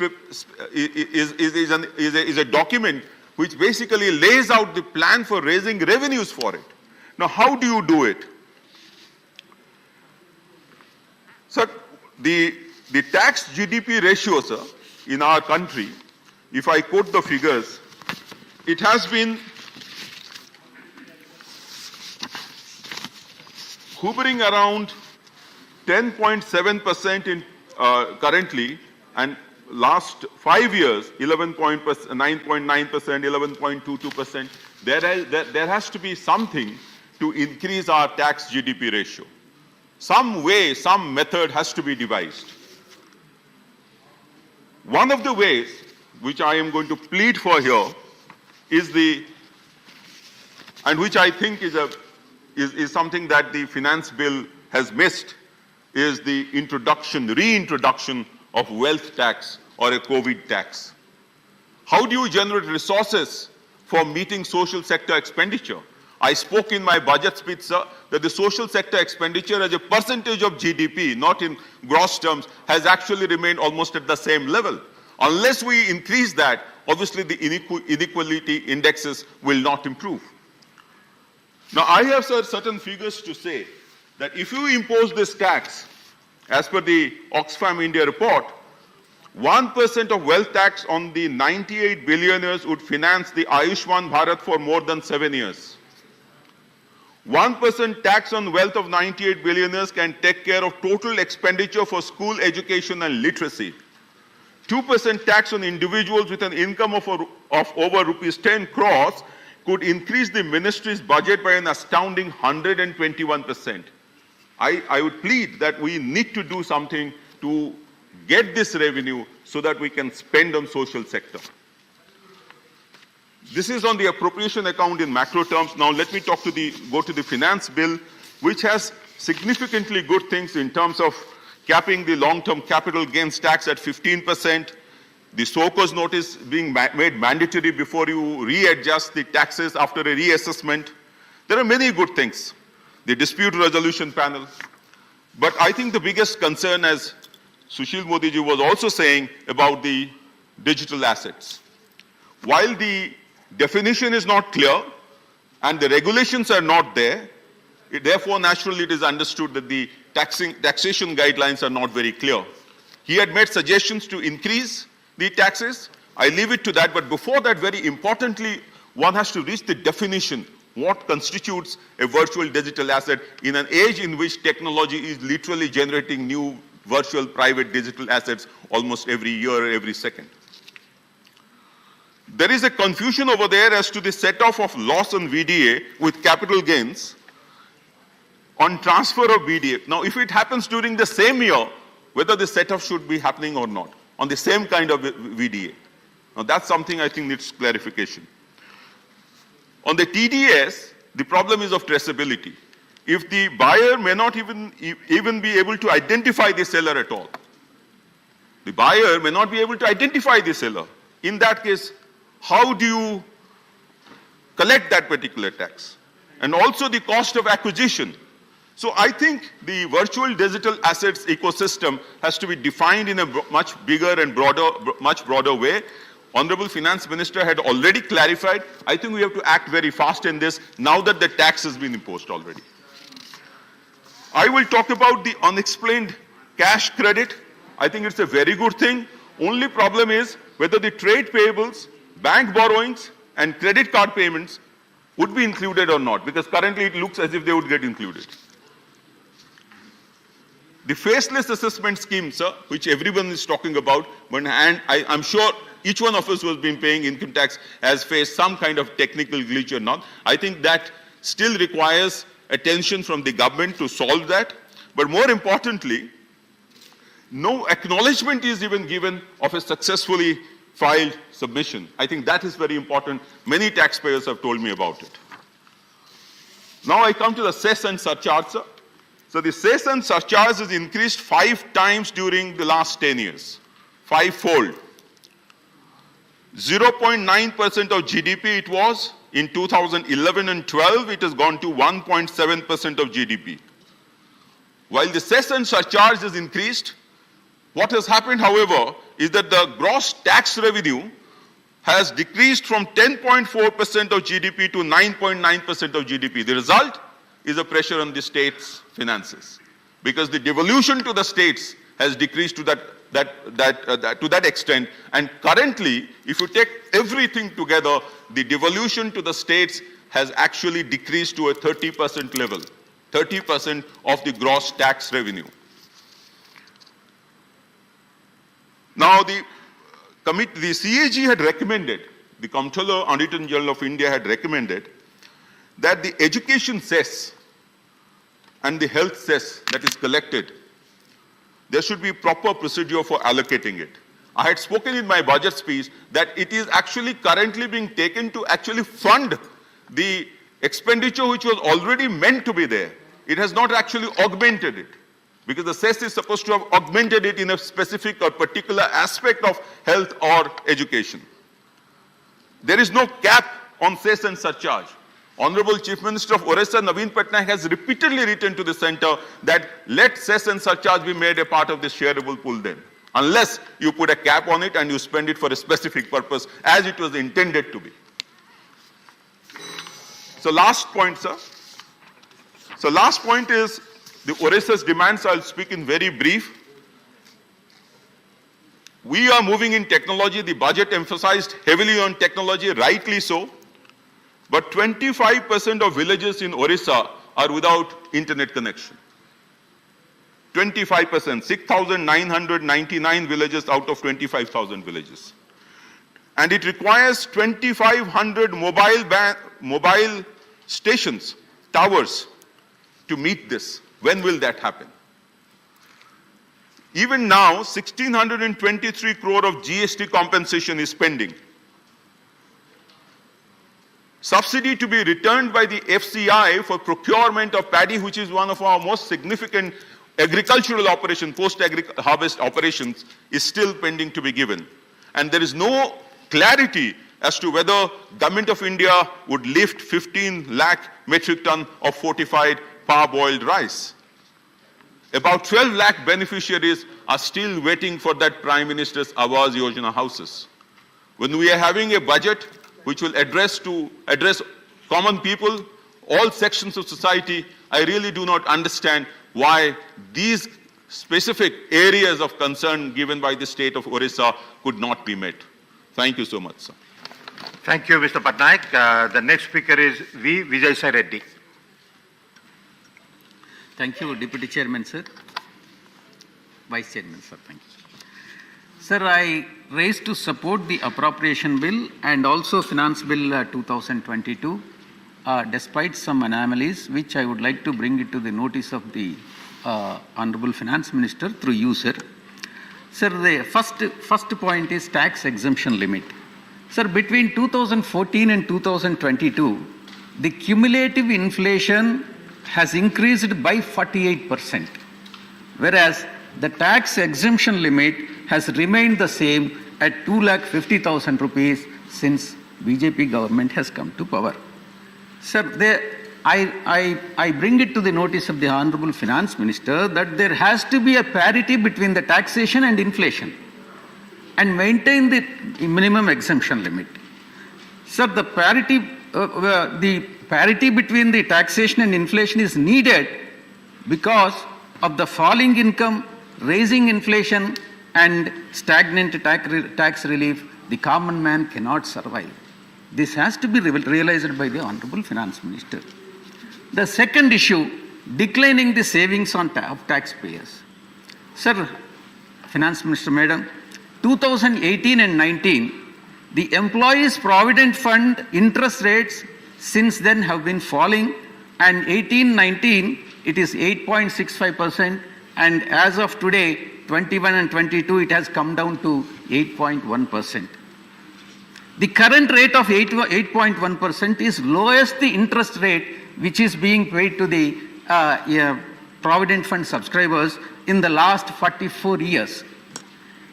a document which basically lays out the plan for raising revenues for it. Now, how do you do it? So, the tax GDP ratio, sir, in our country, if I quote the figures, it has been hovering around 10.7% in currently, and last 5 years, 9.9%, 11.22%. There has to be something to increase our tax GDP ratio. Some way, some method has to be devised. One of the ways which I am going to plead for here is and which I think is something that the finance bill has missed, is the reintroduction of wealth tax or a COVID tax. How do you generate resources for meeting social sector expenditure? I spoke in my budget speech, sir, that the social sector expenditure as a percentage of GDP, not in gross terms, has actually remained almost at the same level. Unless we increase that, obviously the inequality indexes will not improve. Now, I have, sir, certain figures to say that if you impose this tax, as per the Oxfam India report, 1% of wealth tax on the 98 billionaires would finance the Ayushman Bharat for more than 7 years. 1% tax on wealth of 98 billionaires can take care of total expenditure for school education and literacy. 2% tax on individuals with an income of over rupees 10 crores could increase the ministry's budget by an astounding 121%. I would plead that we need to do something to get this revenue so that we can spend on social sector. This is on the appropriation account in macro terms. Now let me go to the finance bill, which has significantly good things in terms of capping the long-term capital gains tax at 15%, the SOCOS notice being made mandatory before you readjust the taxes after a reassessment. There are many good things. The dispute resolution panel. But I think the biggest concern, as Sushil Modi ji was also saying, about the digital assets. While the definition is not clear and the regulations are not there, therefore naturally it is understood that the taxation guidelines are not very clear. He had made suggestions to increase the taxes. I leave it to that, but before that, very importantly, one has to reach the definition. What constitutes a virtual digital asset in an age in which technology is literally generating new virtual private digital assets almost every year or every second. There is a confusion over there as to the set-off of loss on VDA with capital gains on transfer of VDA. Now, if it happens during the same year, whether the set-off should be happening or not, on the same kind of VDA. Now, that's something I think needs clarification. On the TDS, the problem is of traceability. If the buyer may not even be able to identify the seller at all, the buyer may not be able to identify the seller. In that case, how do you collect that particular tax? And also the cost of acquisition. So I think the virtual digital assets ecosystem has to be defined in a much bigger and much broader way. Honorable Finance Minister had already clarified. I think we have to act very fast in this now that the tax has been imposed already. I will talk about the unexplained cash credit. I think it's a very good thing. Only problem is whether the trade payables, bank borrowings, and credit card payments would be included or not, because currently it looks as if they would get included. The faceless assessment scheme, sir, which everyone is talking about, and I'm sure each one of us who has been paying income tax has faced some kind of technical glitch or not. I think that still requires attention from the government to solve that. But more importantly, no acknowledgement is even given of a successfully filed submission. I think that is very important. Many taxpayers have told me about it. Now I come to the cess and surcharge, sir. So the cess and surcharge has increased 5 times during the last 10 years, 5-fold. 0.9% of GDP it was. In 2011 and 12, it has gone to 1.7% of GDP. While the cess and surcharge has increased, what has happened, however, is that the gross tax revenue has decreased from 10.4% of GDP to 9.9% of GDP. The result is a pressure on the state's finances, because the devolution to the states has decreased to that extent. And currently, if you take everything together, the devolution to the states has actually decreased to a 30% level, 30% of the gross tax revenue. Now, the CAG had recommended, the Comptroller, Auditor General of India had recommended that the education cess and the health cess that is collected, there should be proper procedure for allocating it. I had spoken in my budget speech that it is actually currently being taken to actually fund the expenditure which was already meant to be there. It has not actually augmented it, because the cess is supposed to have augmented it in a specific or particular aspect of health or education. There is no cap on cess and surcharge. Honorable Chief Minister of Orissa, Naveen Patnaik, has repeatedly written to the centre that let cess and surcharge be made a part of the shareable pool then, unless you put a cap on it and you spend it for a specific purpose as it was intended to be. So last point, sir. So last point is the Orissa's demands. I'll speak in very brief. We are moving in technology. The budget emphasized heavily on technology, rightly so. But 25% of villages in Orissa are without internet connection. 25%, 6,999 villages out of 25,000 villages. And it requires 2,500 mobile stations, towers, to meet this. When will that happen? Even now, 1,623 crore of GST compensation is pending. Subsidy to be returned by the FCI for procurement of paddy, which is one of our most significant agricultural operations, post-harvest operations, is still pending to be given. And there is no clarity as to whether Government of India would lift 15 lakh metric ton of fortified parboiled rice. About 12 lakh beneficiaries are still waiting for that Prime Minister's Awas Yojana houses. When we are having a budget which will address common people, all sections of society, I really do not understand why these specific areas of concern given by the state of Orissa could not be met. Thank you so much, sir. Thank you, Mr. Patnaik. The next speaker is V. Vijay Reddy. Thank you, Deputy Chairman, sir. Vice Chairman, sir. Thank you. Sir, I raised to support the appropriation bill and also Finance Bill 2022, despite some anomalies, which I would like to bring it to the notice of the Honorable Finance Minister through you, sir. Sir, the first point is tax exemption limit. Sir, between 2014 and 2022, the cumulative inflation has increased by 48%, whereas the tax exemption limit has remained the same at 2,50,000 rupees since BJP government has come to power. Sir, I bring it to the notice of the Honorable Finance Minister that there has to be a parity between the taxation and inflation and maintain the minimum exemption limit. Sir, the parity between the taxation and inflation is needed because of the falling income raising inflation and stagnant tax relief, the common man cannot survive. This has to be realized by the Honorable Finance Minister. The second issue, declining the savings of taxpayers. Sir, Finance Minister Madam, 2018 and 19, the Employees Provident Fund interest rates since then have been falling, and 18-19 it is 8.65%, and as of today 21 and 22 it has come down to 8.1%. The current rate of 8.1% is lowest the interest rate which is being paid to the Provident Fund subscribers in the last 44 years.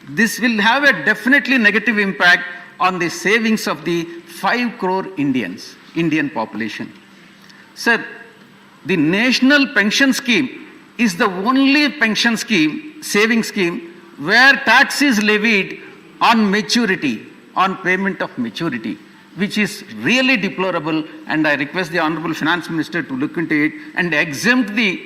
This will have a definitely negative impact on the savings of the 5 crore Indian population. Sir, the National Pension Scheme is the only pension scheme, saving scheme, where tax is levied on maturity, on payment of maturity, which is really deplorable, and I request the Honorable Finance Minister to look into it and exempt the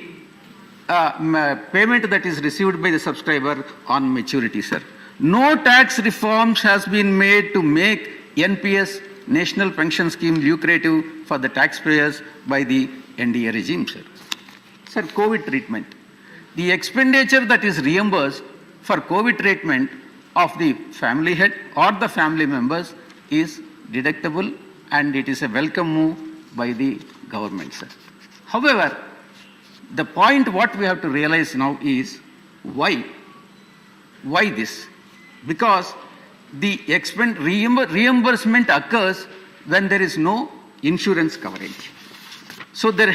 payment that is received by the subscriber on maturity, sir. No tax reforms has been made to make NPS, National Pension Scheme, lucrative for the taxpayers by the NDA regime, sir. Sir, COVID treatment. The expenditure that is reimbursed for COVID treatment of the family head or the family members is deductible, and it is a welcome move by the government, sir. However, the point what we have to realize now is why this? Because the reimbursement occurs when there is no insurance coverage. So there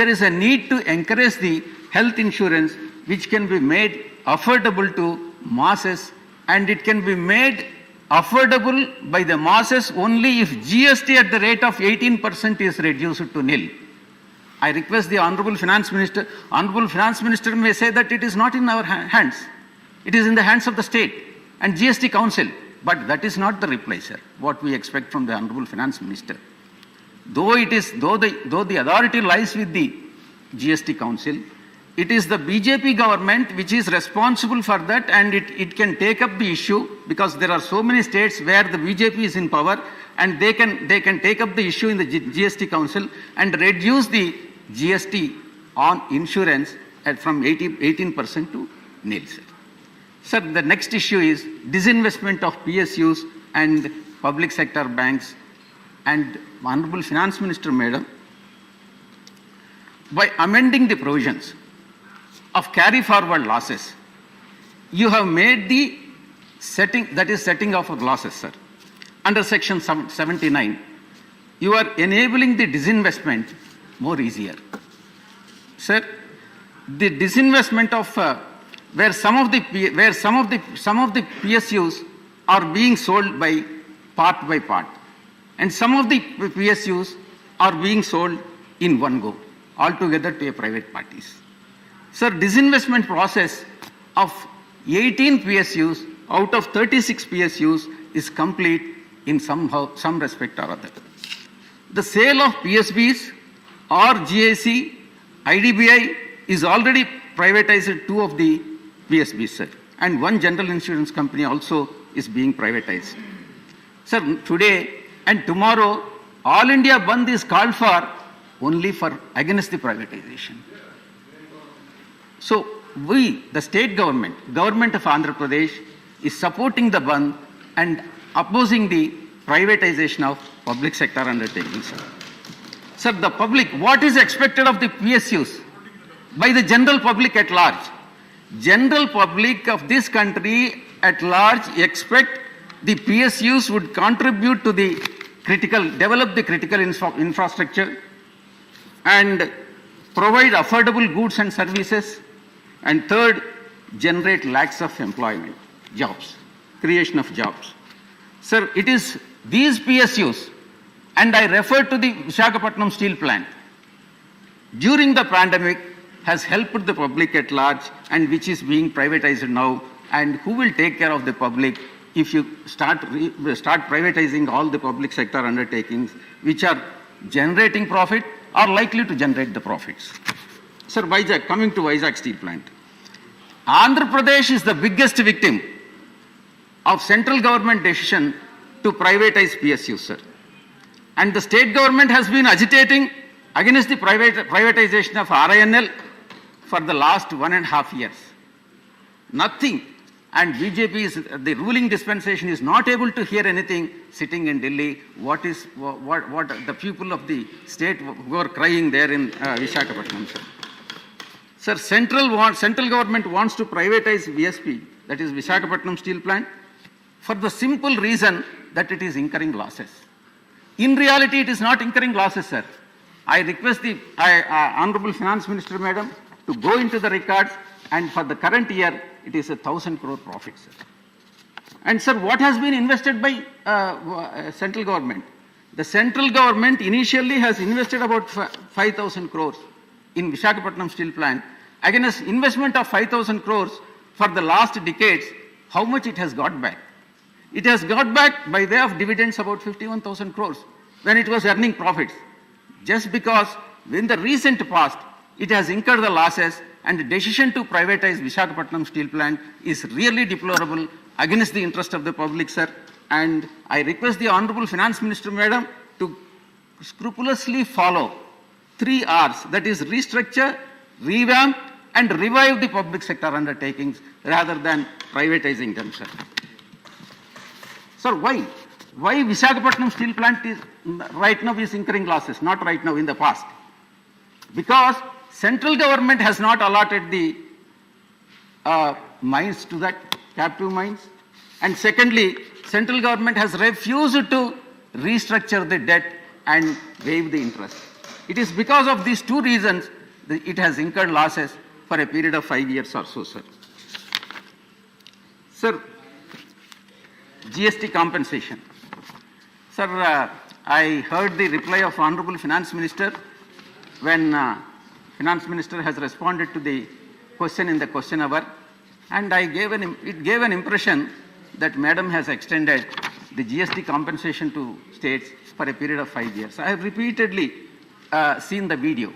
is a need to encourage the health insurance which can be made affordable to masses, and it can be made affordable by the masses only if GST at the rate of 18% is reduced to nil. I request the Honorable Finance Minister. Honorable Finance Minister may say that it is not in our hands. It is in the hands of the state and GST Council. But that is not the reply, sir, what we expect from the Honorable Finance Minister. Though the authority lies with the GST Council, it is the BJP government which is responsible for that, and it can take up the issue, because there are so many states where the BJP is in power, and they can take up the issue in the GST Council and reduce the GST on insurance from 18% to nil, sir. Sir, the next issue is disinvestment of PSUs and public sector banks. And Honorable Finance Minister Madam, by amending the provisions of carry forward losses, you have made the setting off of losses, sir. Under section 79, you are enabling the disinvestment more easier. Sir, the disinvestment of where some of the PSUs are being sold by part, and some of the PSUs are being sold in one go, altogether to a private parties. Sir, disinvestment process of 18 PSUs out of 36 PSUs is complete in some respect or other. The sale of PSBs or GIC, IDBI is already privatized 2 of the PSBs, sir, and 1 general insurance company also is being privatized. Sir, today and tomorrow, All India Bandh is called for only for against the privatization. So we, the state government of Andhra Pradesh, is supporting the Bandh and opposing the privatization of public sector undertakings. Sir, the public, what is expected of the PSUs by the general public at large? General public of this country at large expect the PSUs would contribute to the develop the critical infrastructure and provide affordable goods and services, and third, generate lakhs of employment, jobs, creation of jobs. Sir, it is these PSUs, and I refer to the Visakhapatnam steel plant, during the pandemic has helped the public at large, and which is being privatized now, and who will take care of the public if you start privatizing all the public sector undertakings which are generating profit or likely to generate the profits. Sir, Vizag, coming to Vizag steel plant. Andhra Pradesh is the biggest victim of central government decision to privatize PSU, sir. And the state government has been agitating against the privatization of RINL for the last 1.5 years. Nothing. And BJP is, the ruling dispensation is not able to hear anything sitting in Delhi. What the people of the state who are crying there in Visakhapatnam, sir. Sir, central government wants to privatize VSP, that is Visakhapatnam Steel Plant, for the simple reason that it is incurring losses. In reality, it is not incurring losses, sir. I request the Honorable Finance Minister, Madam, to go into the records, and for the current year, it is 1,000 crore profit, sir. And sir, what has been invested by central government? The central government initially has invested about 5,000 crores in Visakhapatnam Steel Plant. Against investment of 5,000 crores for the last decades, how much it has got back? It has got back by way of dividends about 51,000 crores when it was earning profits. Just because in the recent past, it has incurred the losses, and the decision to privatize Visakhapatnam Steel Plant is really deplorable against the interest of the public, sir. And I request the Honorable Finance Minister, Madam, to scrupulously follow 3 R's, that is restructure, revamp, and revive the public sector undertakings rather than privatizing them, sir. Sir, why? Why Visakhapatnam Steel Plant is right now is incurring losses, not right now, in the past? Because central government has not allotted the mines to that, captive mines. And secondly, central government has refused to restructure the debt and waive the interest. It is because of these 2 reasons that it has incurred losses for a period of 5 years or so, sir. Sir, GST compensation. Sir, I heard the reply of Honorable Finance Minister when Finance Minister has responded to the question in the question hour, and it gave an impression that Madam has extended the GST compensation to states for a period of 5 years. I have repeatedly seen the video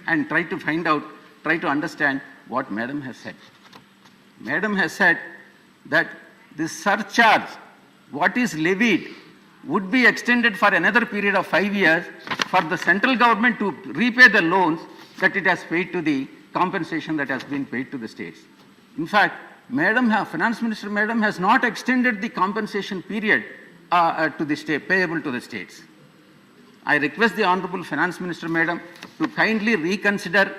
and tried to understand what Madam has said. Madam has said that this surcharge, what is levied, would be extended for another period of 5 years for the central government to repay the loans that it has paid to the compensation that has been paid to the states. In fact, Finance Minister Madam has not extended the compensation period to the state, payable to the states. I request the Honorable Finance Minister Madam to kindly reconsider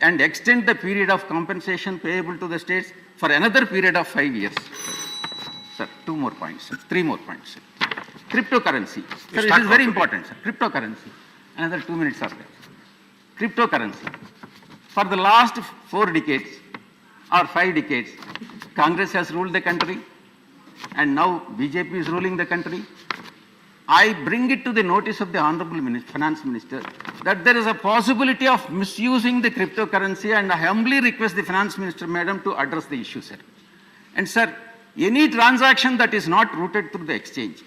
and extend the period of compensation payable to the states for another period of 5 years. Sir, 2 more points, sir. 3 more points, sir. Cryptocurrency. Sir, it is very important, sir. Cryptocurrency. Another 2 minutes are there. Cryptocurrency. For the last 4 decades or 5 decades, Congress has ruled the country, and now BJP is ruling the country. I bring it to the notice of the Honorable Finance Minister that there is a possibility of misusing the cryptocurrency, and I humbly request the Finance Minister Madam to address the issue, sir. And sir, any transaction that is not routed through the exchange,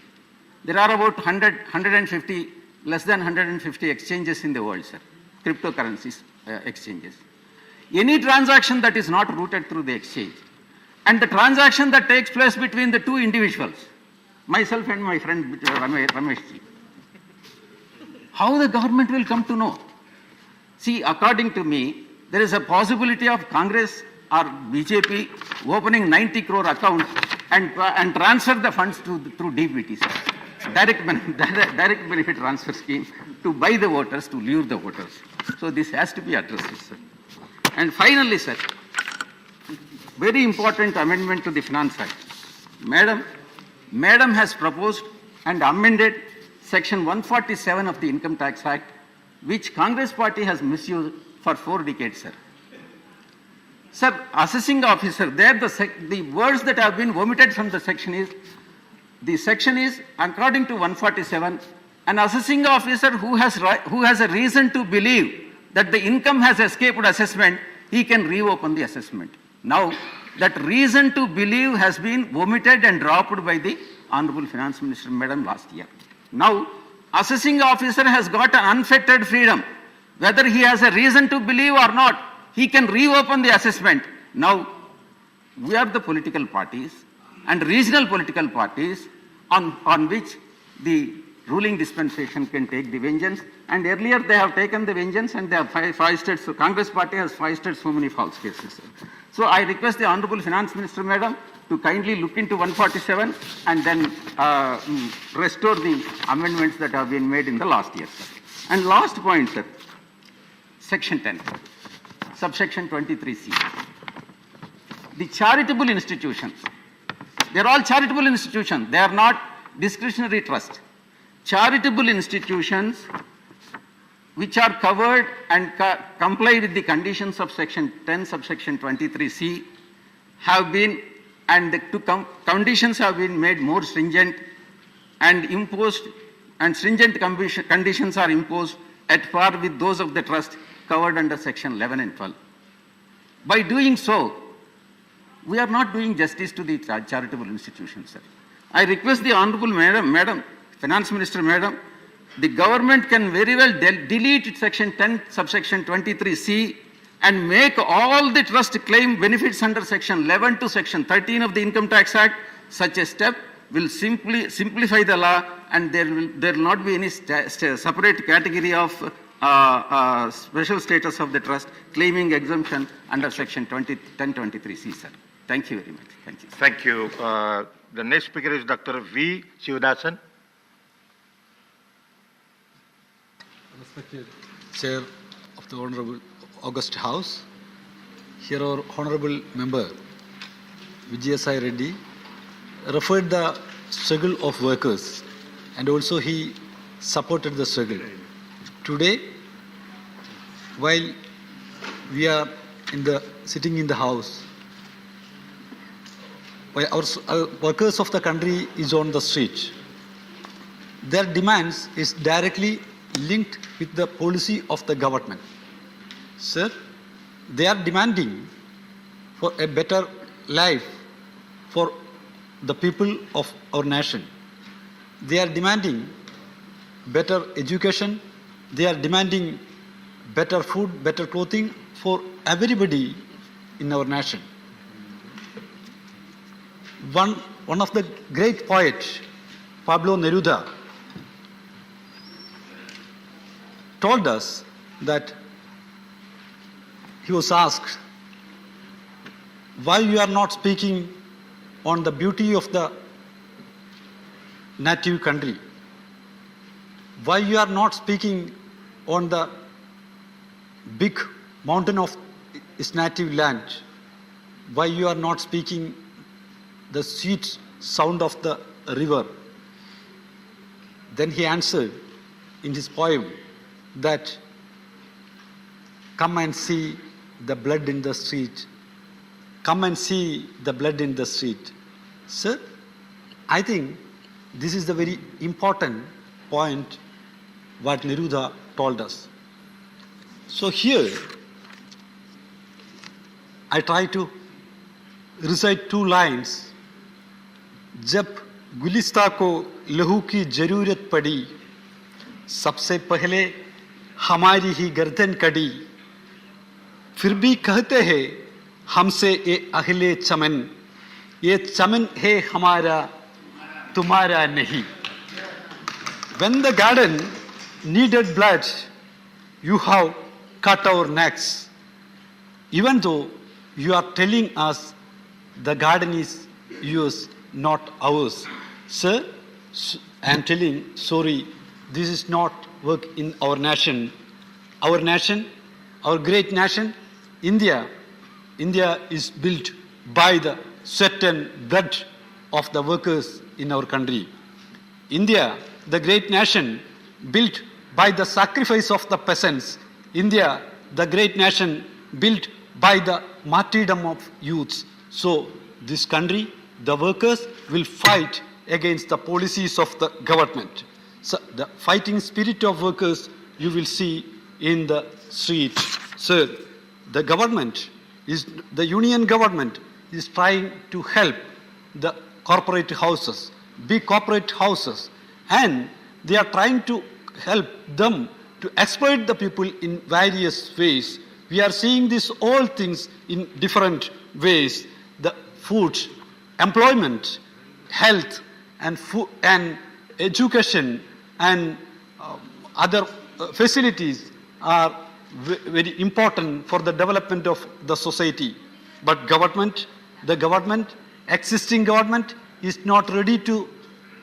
there are about 150, less than 150 exchanges in the world, sir, cryptocurrencies exchanges. Any transaction that is not routed through the exchange, and the transaction that takes place between the 2 individuals, myself and my friend Rameshji, how the government will come to know? See, according to me, there is a possibility of Congress or BJP opening 90 crore account and transfer the funds through DBT, sir. Direct benefit transfer scheme to buy the voters, to lure the voters. So this has to be addressed, sir. And finally, sir, very important amendment to the Finance Act. Madam has proposed and amended Section 147 of the Income Tax Act, which Congress party has misused for 4 decades, sir. Sir, assessing officer, there the words that have been omitted from the section is, according to 147, an assessing officer who has a reason to believe that the income has escaped assessment, he can reopen the assessment. Now, that reason to believe has been omitted and dropped by the Honorable Finance Minister Madam last year. Now, assessing officer has got an unfettered freedom. Whether he has a reason to believe or not, he can reopen the assessment. Now, we are the political parties and regional political parties on which the ruling dispensation can take the vengeance. And earlier they have taken the vengeance and they have foisted, so Congress party has foisted so many false cases. So I request the Honorable Finance Minister, Madam, to kindly look into 147 and then restore the amendments that have been made in the last year, sir. And last point, sir, Section 10, subsection 23C. The charitable institutions, they are all charitable institutions. They are not discretionary trust. Charitable institutions which are covered and comply with the conditions of Section 10, subsection 23C have been, and the conditions have been made more stringent and imposed, and stringent conditions are imposed at par with those of the trust covered under Section 11 and 12. By doing so, we are not doing justice to the charitable institutions, sir. I request the Honorable Madam, Finance Minister, Madam, the government can very well delete Section 10, subsection 23C and make all the trust claim benefits under Section 11 to Section 13 of the Income Tax Act. Such a step will simply simplify the law, and there will not be any separate category of special status of the trust claiming exemption under Section 1023C, sir. Thank you very much. Thank you. Thank you. The next speaker is Dr. V. Sivadasan. Respected Chair of the Honorable August House, here our Honorable Member Vijayasai Reddy referred the struggle of workers, and also he supported the struggle. Today, while we are sitting in the house, while our workers of the country is on the street, their demands is directly linked with the policy of the government. Sir, they are demanding for a better life for the people of our nation. They are demanding better education. They are demanding better food, better clothing for everybody in our nation. One of the great poets, Pablo Neruda, told us that he was asked, why you are not speaking on the beauty of the native country? Why you are not speaking on the big mountain of his native land? Why you are not speaking the sweet sound of the river? Then he answered in his poem that, come and see the blood in the street. Come and see the blood in the street. Sir, I think this is the very important point what Neruda told us. So here, I try to recite two lines. जब गुलिस्ता को लहू की जरूरत पड़ी, सबसे पहले हमारी ही गर्दन कड़ी, फिर भी कहते हैं हमसे ये अहले चमन, ये चमन है हमारा तुम्हारा नहीं. When the garden needed blood, you have cut our necks. Even though you are telling us the garden is yours, not ours. Sir, I am telling, sorry, this is not work in our nation. Our nation, our great nation, India is built by the sweat and blood of the workers in our country. India, the great nation, built by the sacrifice of the peasants. India, the great nation, built by the martyrdom of youths. So, this country, the workers will fight against the policies of the government. So, the fighting spirit of workers you will see in the street. Sir, the government the union government is trying to help the corporate houses, big corporate houses, and they are trying to help them to exploit the people in various ways. We are seeing these all things in different ways. The food, employment, health, and education, and other facilities are very important for the development of the society. But existing government is not ready to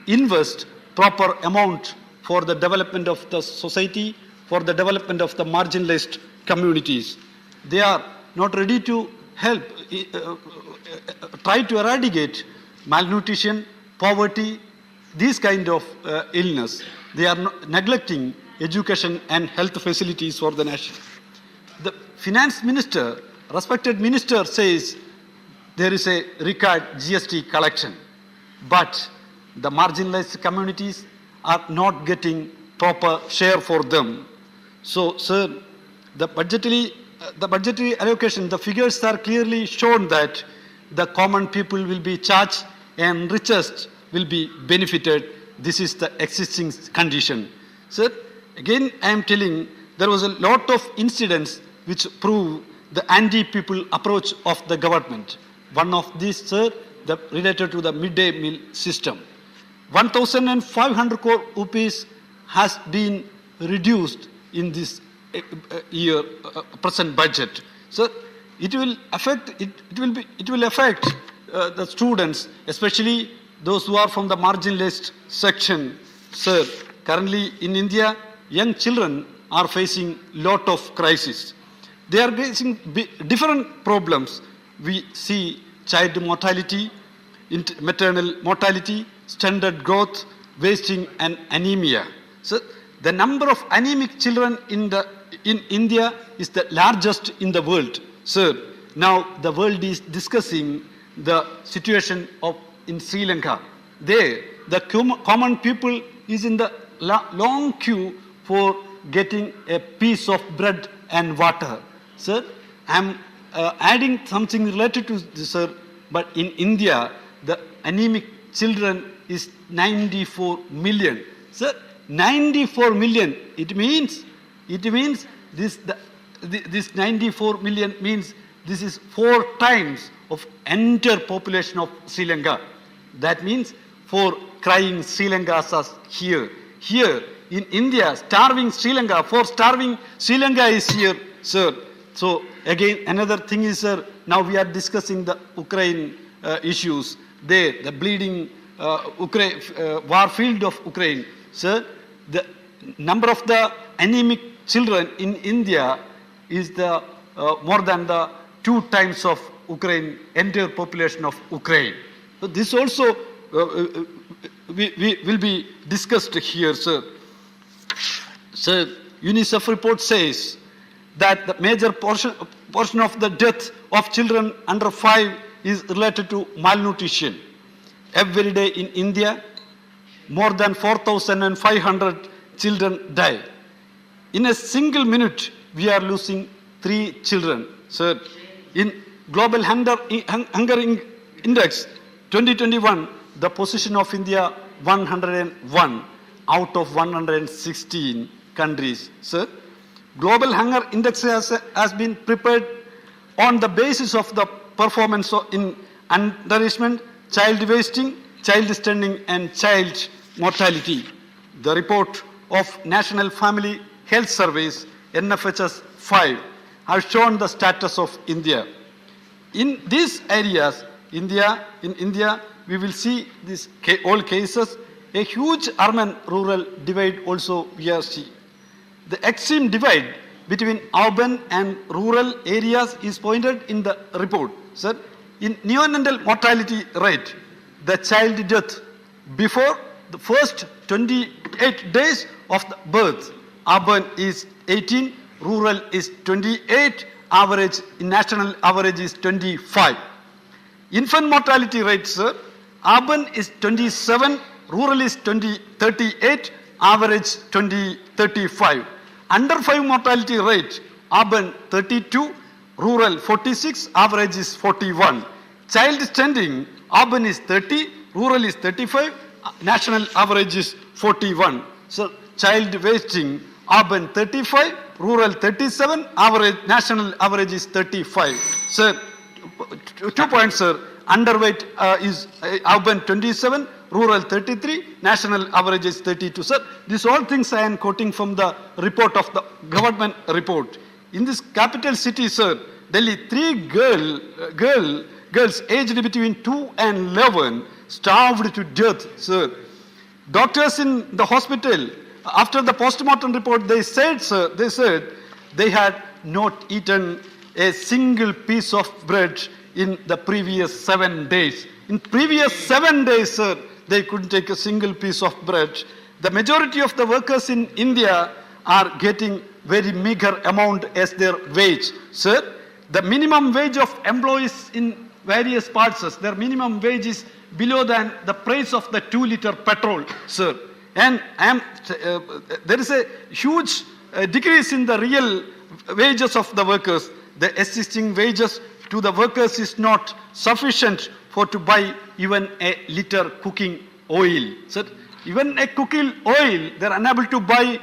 invest proper amount for the development of the society, for the development of the marginalized communities. They are not ready to help, try to eradicate malnutrition, poverty, these kind of illness. They are neglecting education and health facilities for the nation. The finance minister, respected minister, says there is a record GST collection, but the marginalized communities are not getting proper share for them. So, sir, the budgetary allocation, the figures are clearly shown that the common people will be charged and richest will be benefited. This is the existing condition. Sir, again I am telling, there was a lot of incidents which prove the anti-people approach of the government. One of these, sir, related to the midday meal system. 1,500 crore rupees has been reduced in this year present budget. So it will affect the students, especially those who are from the marginalized section. Sir, currently in India, young children are facing lot of crisis. They are facing different problems. We see child mortality, maternal mortality, stunted growth, wasting, and anemia. So the number of anemic children in India is the largest in the world. Sir, now the world is discussing the situation in Sri Lanka. There, the common people is in the long queue for getting a piece of bread and water. Sir, I am adding something related to this, sir, but in India, the anemic children is 94 million. Sir, 94 million, it means this 94 million means this is 4 times of entire population of Sri Lanka. That means 4 crying Sri Lankas are here. Here in India, starving Sri Lanka, 4 starving Sri Lanka is here, sir. So again, another thing is, sir, now we are discussing the Ukraine issues. There, the bleeding war field of Ukraine. Sir, the number of the anemic children in India is the more than the 2 times of Ukraine, entire population of Ukraine. So this also will be discussed here, sir. Sir, UNICEF report says that the major portion of the death of children under 5 is related to malnutrition. Every day in India, more than 4,500 children die. In a single minute, we are losing 3 children. Sir, in Global Hunger Index 2021, the position of India 101 out of 116 countries. Sir, Global Hunger Index has been prepared on the basis of the performance in undernourishment, child wasting, child stunting, and child mortality. The report of National Family Health Service, NFHS 5, has shown the status of India. In these areas, in India, we will see these all cases. A huge urban-rural divide also we are seeing. The extreme divide between urban and rural areas is pointed in the report. Sir, in neonatal mortality rate, the child death before the first 28 days of the birth, urban is 18, rural is 28, average, national average is 25. Infant mortality rate, sir, urban is 27, rural is 38, average 35. Under 5 mortality rate, urban 32, rural 46, average is 41. Child stunting, urban is 30, rural is 35, national average is 41. So child wasting, urban 35, rural 37, average, national average is 35. Sir, 2 points, sir. underweight is urban 27, rural 33, national average is 32. Sir, these all things I am quoting from the report of the government report. In this capital city, sir, Delhi, 3 girls aged between 2 and 11 starved to death, sir. Doctors in the hospital, after the postmortem report, they said, sir, they had not eaten a single piece of bread in the previous 7 days. In previous 7 days, sir, they couldn't take a single piece of bread. The majority of the workers in India are getting very meager amount as their wage. Sir, the minimum wage of employees in various parts, sir, their minimum wage is below than the price of the 2-liter petrol, sir. And there is a huge decrease in the real wages of the workers. The existing wages to the workers is not sufficient for to buy even a liter cooking oil. Sir, even a cooking oil, they are unable to buy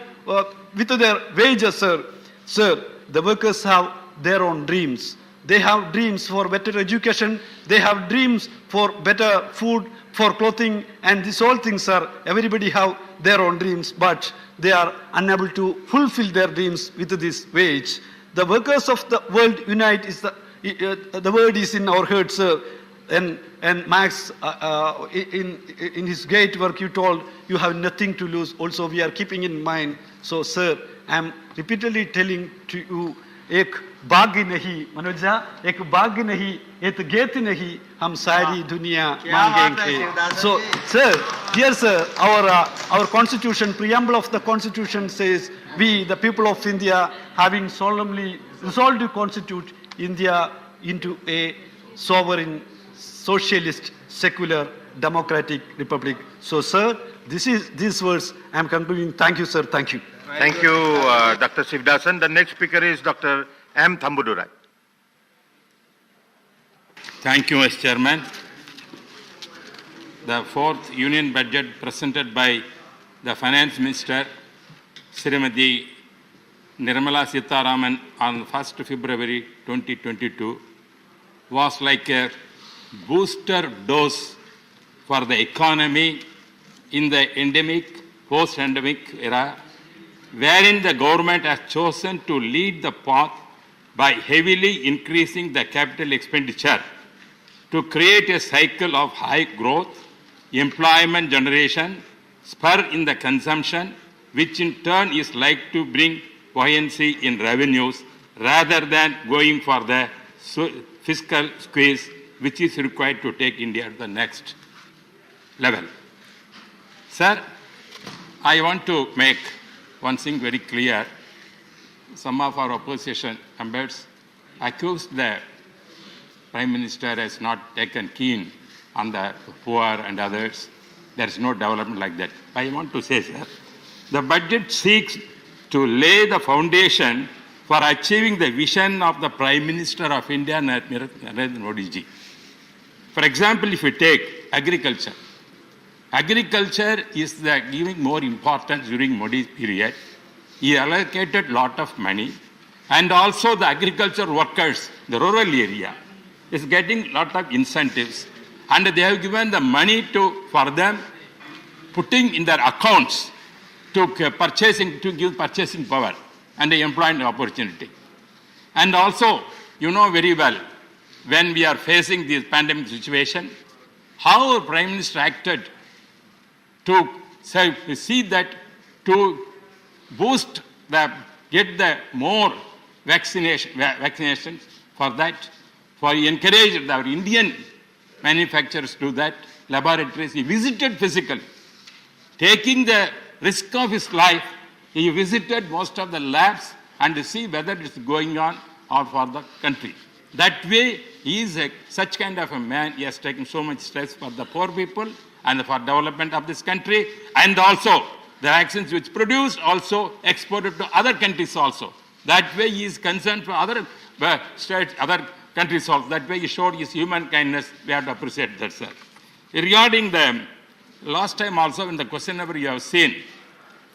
with their wages, sir. Sir, the workers have their own dreams. They have dreams for better education. They have dreams for better food, for clothing, and these all things, sir. Everybody have their own dreams, but they are unable to fulfill their dreams with this wage. The workers of the world unite is the word is in our hearts, sir. And Max, in his great work, you told you have nothing to lose. Also, we are keeping in mind. So, sir, I am repeatedly telling to you, एक बाग नहीं मनोजा एक बाग नहीं एक गेत नहीं हम सारी दुनिया मांगेंगे. So, sir, here, sir, our constitution, preamble of the constitution says, we, the people of India, having solemnly resolved to constitute India into a sovereign, socialist, secular, democratic republic. So, sir, these words I am concluding. Thank you, sir. Thank you. Thank you, Dr. Sivdasan. The next speaker is Dr. M. Thambudurai. Thank you, Mr. Chairman. The 4th Union Budget presented by the Finance Minister, Srimati Nirmala Sitharaman, on 1st February 2022 was like a booster dose for the economy in the endemic, post-endemic era, wherein the government has chosen to lead the path by heavily increasing the capital expenditure to create a cycle of high growth, employment generation, spur in the consumption, which in turn is like to bring buoyancy in revenues rather than going for the fiscal squeeze, which is required to take India to the next level. Sir, I want to make one thing very clear. Some of our opposition members accused the Prime Minister has not taken keen on the poor and others. There is no development like that. I want to say, sir, the budget seeks to lay the foundation for achieving the vision of the Prime Minister of India, Narendra Modi ji. For example, if you take agriculture, agriculture is giving more importance during Modi's period. He allocated a lot of money, and also the agriculture workers, the rural area, is getting a lot of incentives, and they have given the money for them, putting in their accounts to give purchasing power and the employment opportunity. And also, you know very well, when we are facing this pandemic situation, how the Prime Minister acted to see that to boost get the more vaccinations for that, for encourage our Indian manufacturers to that, laboratories. He visited physically, taking the risk of his life. He visited most of the labs and to see whether it's going on or for the country. That way, he is such kind of a man. He has taken so much stress for the poor people and for development of this country, and also the vaccines which produced also exported to other countries also. That way he is concerned for other states, other countries also. That way he showed his human kindness. We have to appreciate that, sir. Regarding the last time also in the question number you have seen,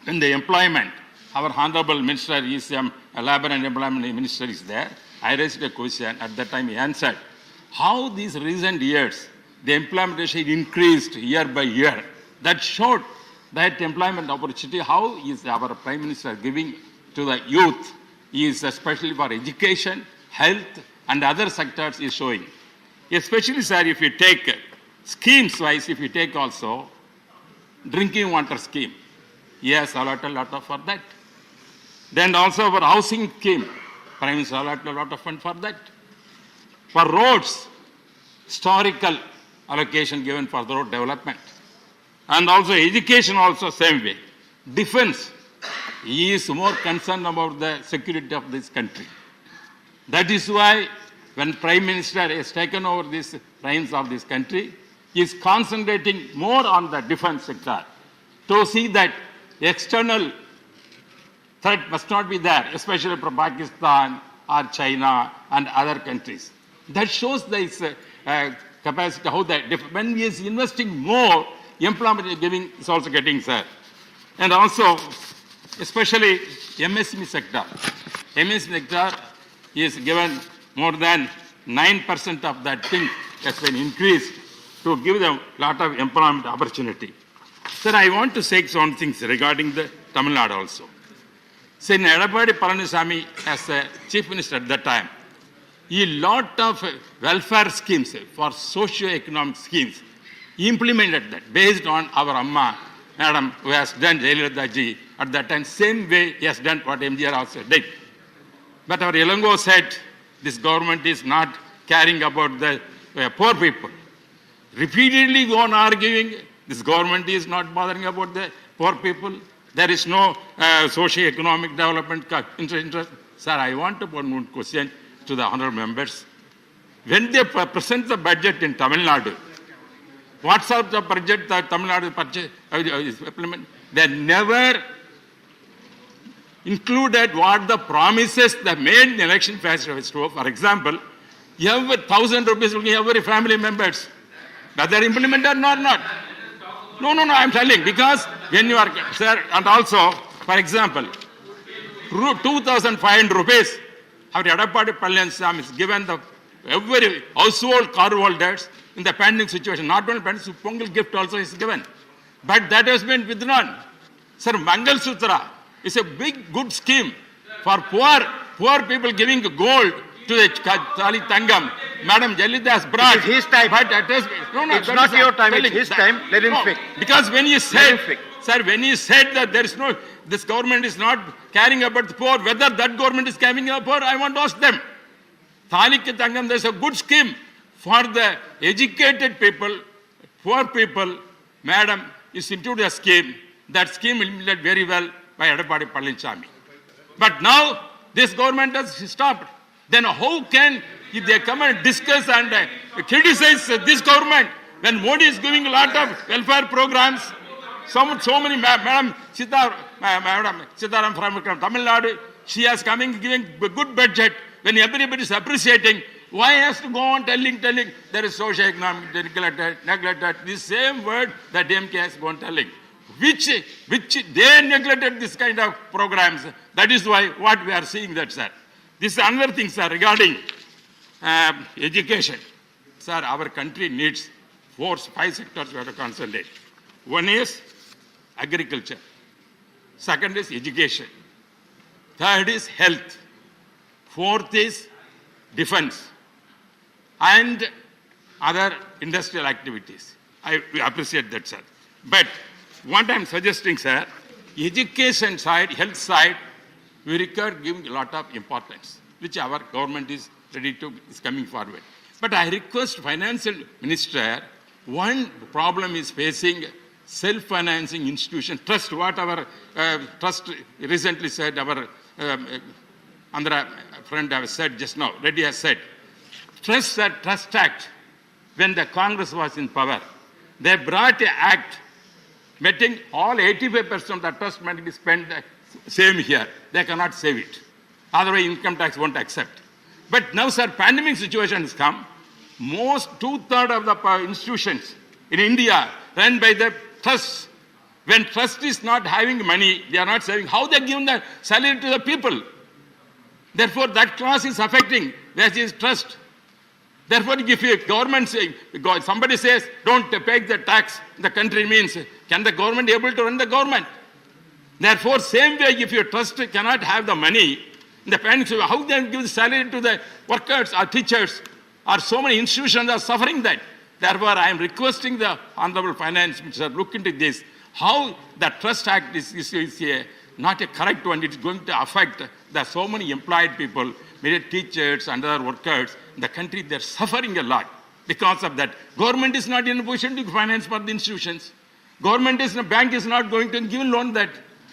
in the employment, our Honorable Minister is, Labor and Employment Minister is there. I raised a question. At that time he answered. how these recent years, the employment ratio increased year by year. That showed that employment opportunity, how is our Prime Minister giving to the youth, is especially for education, health, and other sectors is showing. Especially, sir, if you take schemes-wise, if you take also drinking water scheme, yes, allotted a lot of for that. Then also for housing scheme, Prime Minister allotted a lot of fund for that. For roads, historical allocation given for the road development. And also education also same way. Defense, he is more concerned about the security of this country. That is why when Prime Minister has taken over this reins of this country, he is concentrating more on the defense sector to see that external threat must not be there, especially from Pakistan or China and other countries. That shows this capacity, how that when he is investing more, employment is giving is also getting, sir. And also, especially MSME sector. MSME sector is given more than 9% of that thing has been increased to give them a lot of employment opportunity. Sir, I want to say some things regarding the Tamil Nadu also. Sir, Edapadi Palaniswamy as a chief minister at that time, a lot of welfare schemes for socio-economic schemes. He implemented that based on our Amma, Madam, who has done Jayalalitha ji at that time, same way he has done what MGR also did. But our Elango said this government is not caring about the poor people. Repeatedly go on arguing this government is not bothering about the poor people. There is no socio-economic development interest. Sir, I want to put one question to the honorable members. When they present the budget in Tamil Nadu, what's up the budget that Tamil Nadu is implement? They never included what the promises the main election phase was to. For example, you have 1,000 rupees looking every family members. Does that implement or not? No, I'm telling, because when you are, sir, and also, for example, 2,500 rupees, our Edapadi Palaniswamy is given the every household car holders in the pending situation. Not only pending, Pongal gift also is given. But that has been withdrawn. Sir, Mangal Sutra is a big, good scheme for poor people giving gold to the Tali Tangam. Madam Jayalalitha has brought. It is his time. But It's not your time, it's his time. Let him speak. Because when he said, sir, when he said that there is no, this government is not caring about the poor, whether that government is caring about the poor, I want to ask them. Tali Tangam, there is a good scheme for the educated people, poor people. Madam is into the scheme. That scheme implemented very well by Edapadi Palaniswamy. But now this government has stopped. Then how can they come and discuss and criticize this government when Modi is giving a lot of welfare programs? So many, Madam Sitaram from Tamil Nadu, she has coming giving a good budget when everybody is appreciating. Why has to go on telling there is socio-economic neglected? This same word that DMK has gone telling. Which they neglected this kind of programs. That is why what we are seeing that, sir. This is another thing, sir, regarding education. Sir, our country needs 5 sectors we have to concentrate. One is agriculture. Second is education. Third is health. Fourth is defense. And other industrial activities. I appreciate that, sir. But what I'm suggesting, sir, education side, health side, we require giving a lot of importance, which our government is coming forward. But I request Financial Minister, one problem is facing self-financing institution, trust, what our trust recently said, our Andhra friend has said just now, Reddy has said, Trust Act, when the Congress was in power, they brought an act making all 85% of the trust money be spent same here. They cannot save it. Otherwise, income tax won't accept. But now, sir, pandemic situation has come. Most 2/3 of the institutions in India run by the trusts. When trust is not having money, they are not saving. How they give the salary to the people? Therefore, that class is affecting. That is trust. Therefore, if a government somebody says, don't pay the tax, the country means, can the government able to run the government? Therefore, same way, if your trust cannot have the money, the parents, how they give salary to the workers or teachers, or so many institutions are suffering that. Therefore, I am requesting the Honorable Finance Minister look into this. How the Trust Act is not a correct one. It's going to affect the so many employed people, many teachers and other workers in the country. They're suffering a lot because of that. Government is not in a position to finance for the institutions. Bank is not going to give a loan that.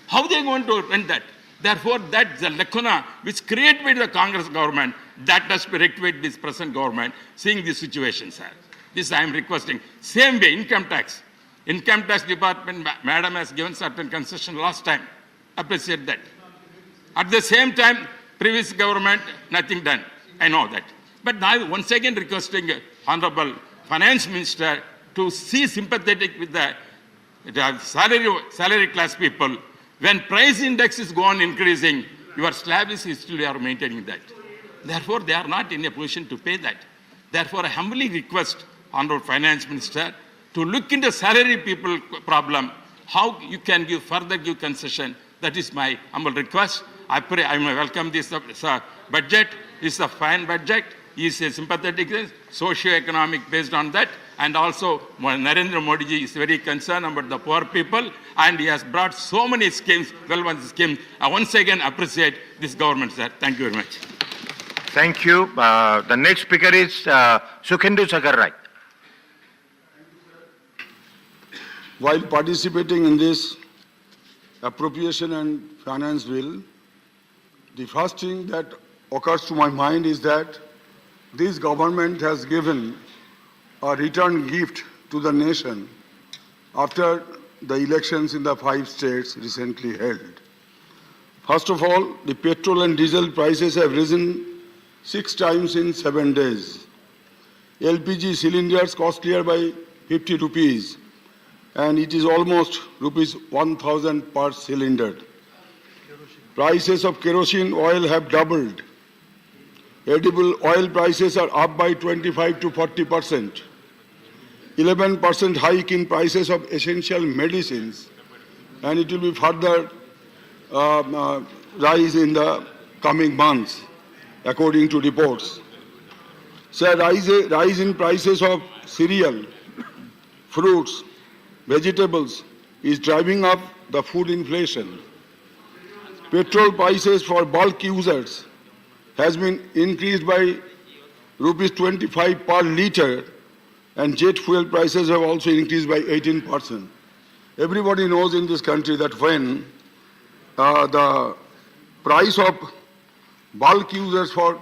How they going to run that? Therefore, that's the lacuna which created by the Congress government that has to be rectified this present government, seeing this situation, sir. This I am requesting. Same way, income tax. Income tax department, madam has given certain concession last time. Appreciate that. At the same time, previous government, nothing done. I know that. But now, once again requesting Honorable Finance Minister to see sympathetic with the salary class people. When price index is gone increasing, your slab is still you are maintaining that. Therefore, they are not in a position to pay that. Therefore, I humbly request Honorable Finance Minister to look into salary people problem, how you can further give concession. That is my humble request. I pray I may welcome this budget. It's a fine budget. It's a sympathetic, socio-economic based on that. And also, Narendra Modi ji is very concerned about the poor people, and he has brought so many schemes, relevant schemes. I once again appreciate this government, sir. Thank you very much. Thank you. The next speaker is Sukhendu Sagarrai. While participating in this appropriation and finance bill, the first thing that occurs to my mind is that this government has given a return gift to the nation after the elections in the 5 states recently held. First of all, the petrol and diesel prices have risen 6 times in 7 days. LPG cylinders costlier by 50 rupees, and it is almost rupees 1,000 per cylinder. Prices of kerosene oil have doubled. Edible oil prices are up by 25 to 40%. 11% hike in prices of essential medicines, and it will be further rise in the coming months, according to reports. So, rise in prices of cereal, fruits, vegetables is driving up the food inflation. Petrol prices for bulk users has been increased by rupees 25 per litre, and jet fuel prices have also increased by 18%. Everybody knows in this country that when the price of bulk users for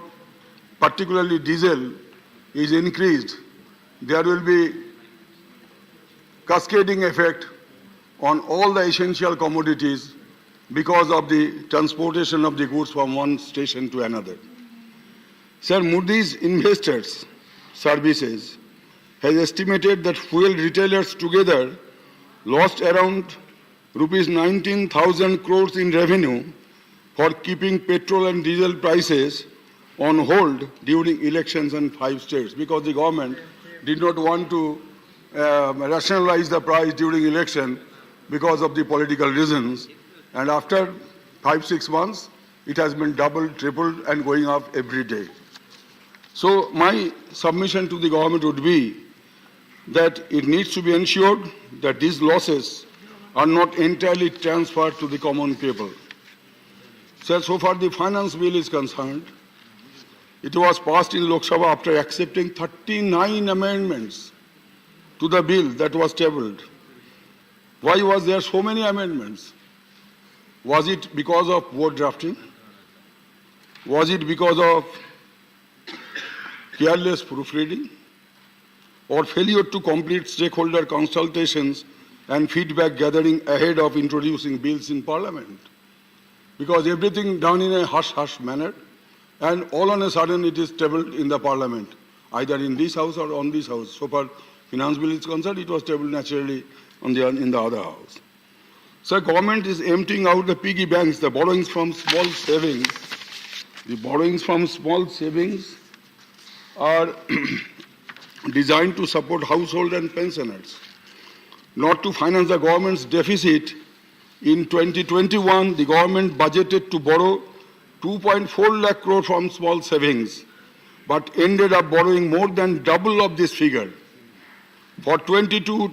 particularly diesel is increased, there will be cascading effect on all the essential commodities because of the transportation of the goods from one station to another. Sir, Moody's Investors Services has estimated that fuel retailers together lost around rupees 19,000 crores in revenue for keeping petrol and diesel prices on hold during elections in 5 states, because the government did not want to rationalize the price during election because of the political reasons. And after 5-6 months, it has been doubled, tripled, and going up every day. So my submission to the government would be that it needs to be ensured that these losses are not entirely transferred to the common people. So far the finance bill is concerned, it was passed in Lok Sabha after accepting 39 amendments to the bill that was tabled. Why was there so many amendments? Was it because of vote drafting? Was it because of careless proofreading? Or failure to complete stakeholder consultations and feedback gathering ahead of introducing bills in Parliament? Because everything done in a hush-hush manner, and all on a sudden it is tabled in the Parliament, either in this house or on this house. So far finance bill is concerned, it was tabled naturally in the other house. So government is emptying out the piggy banks, the borrowings from small savings. The borrowings from small savings are designed to support household and pensioners, not to finance the government's deficit. In 2021, the government budgeted to borrow 2.4 lakh crore from small savings, but ended up borrowing more than double of this figure. For 22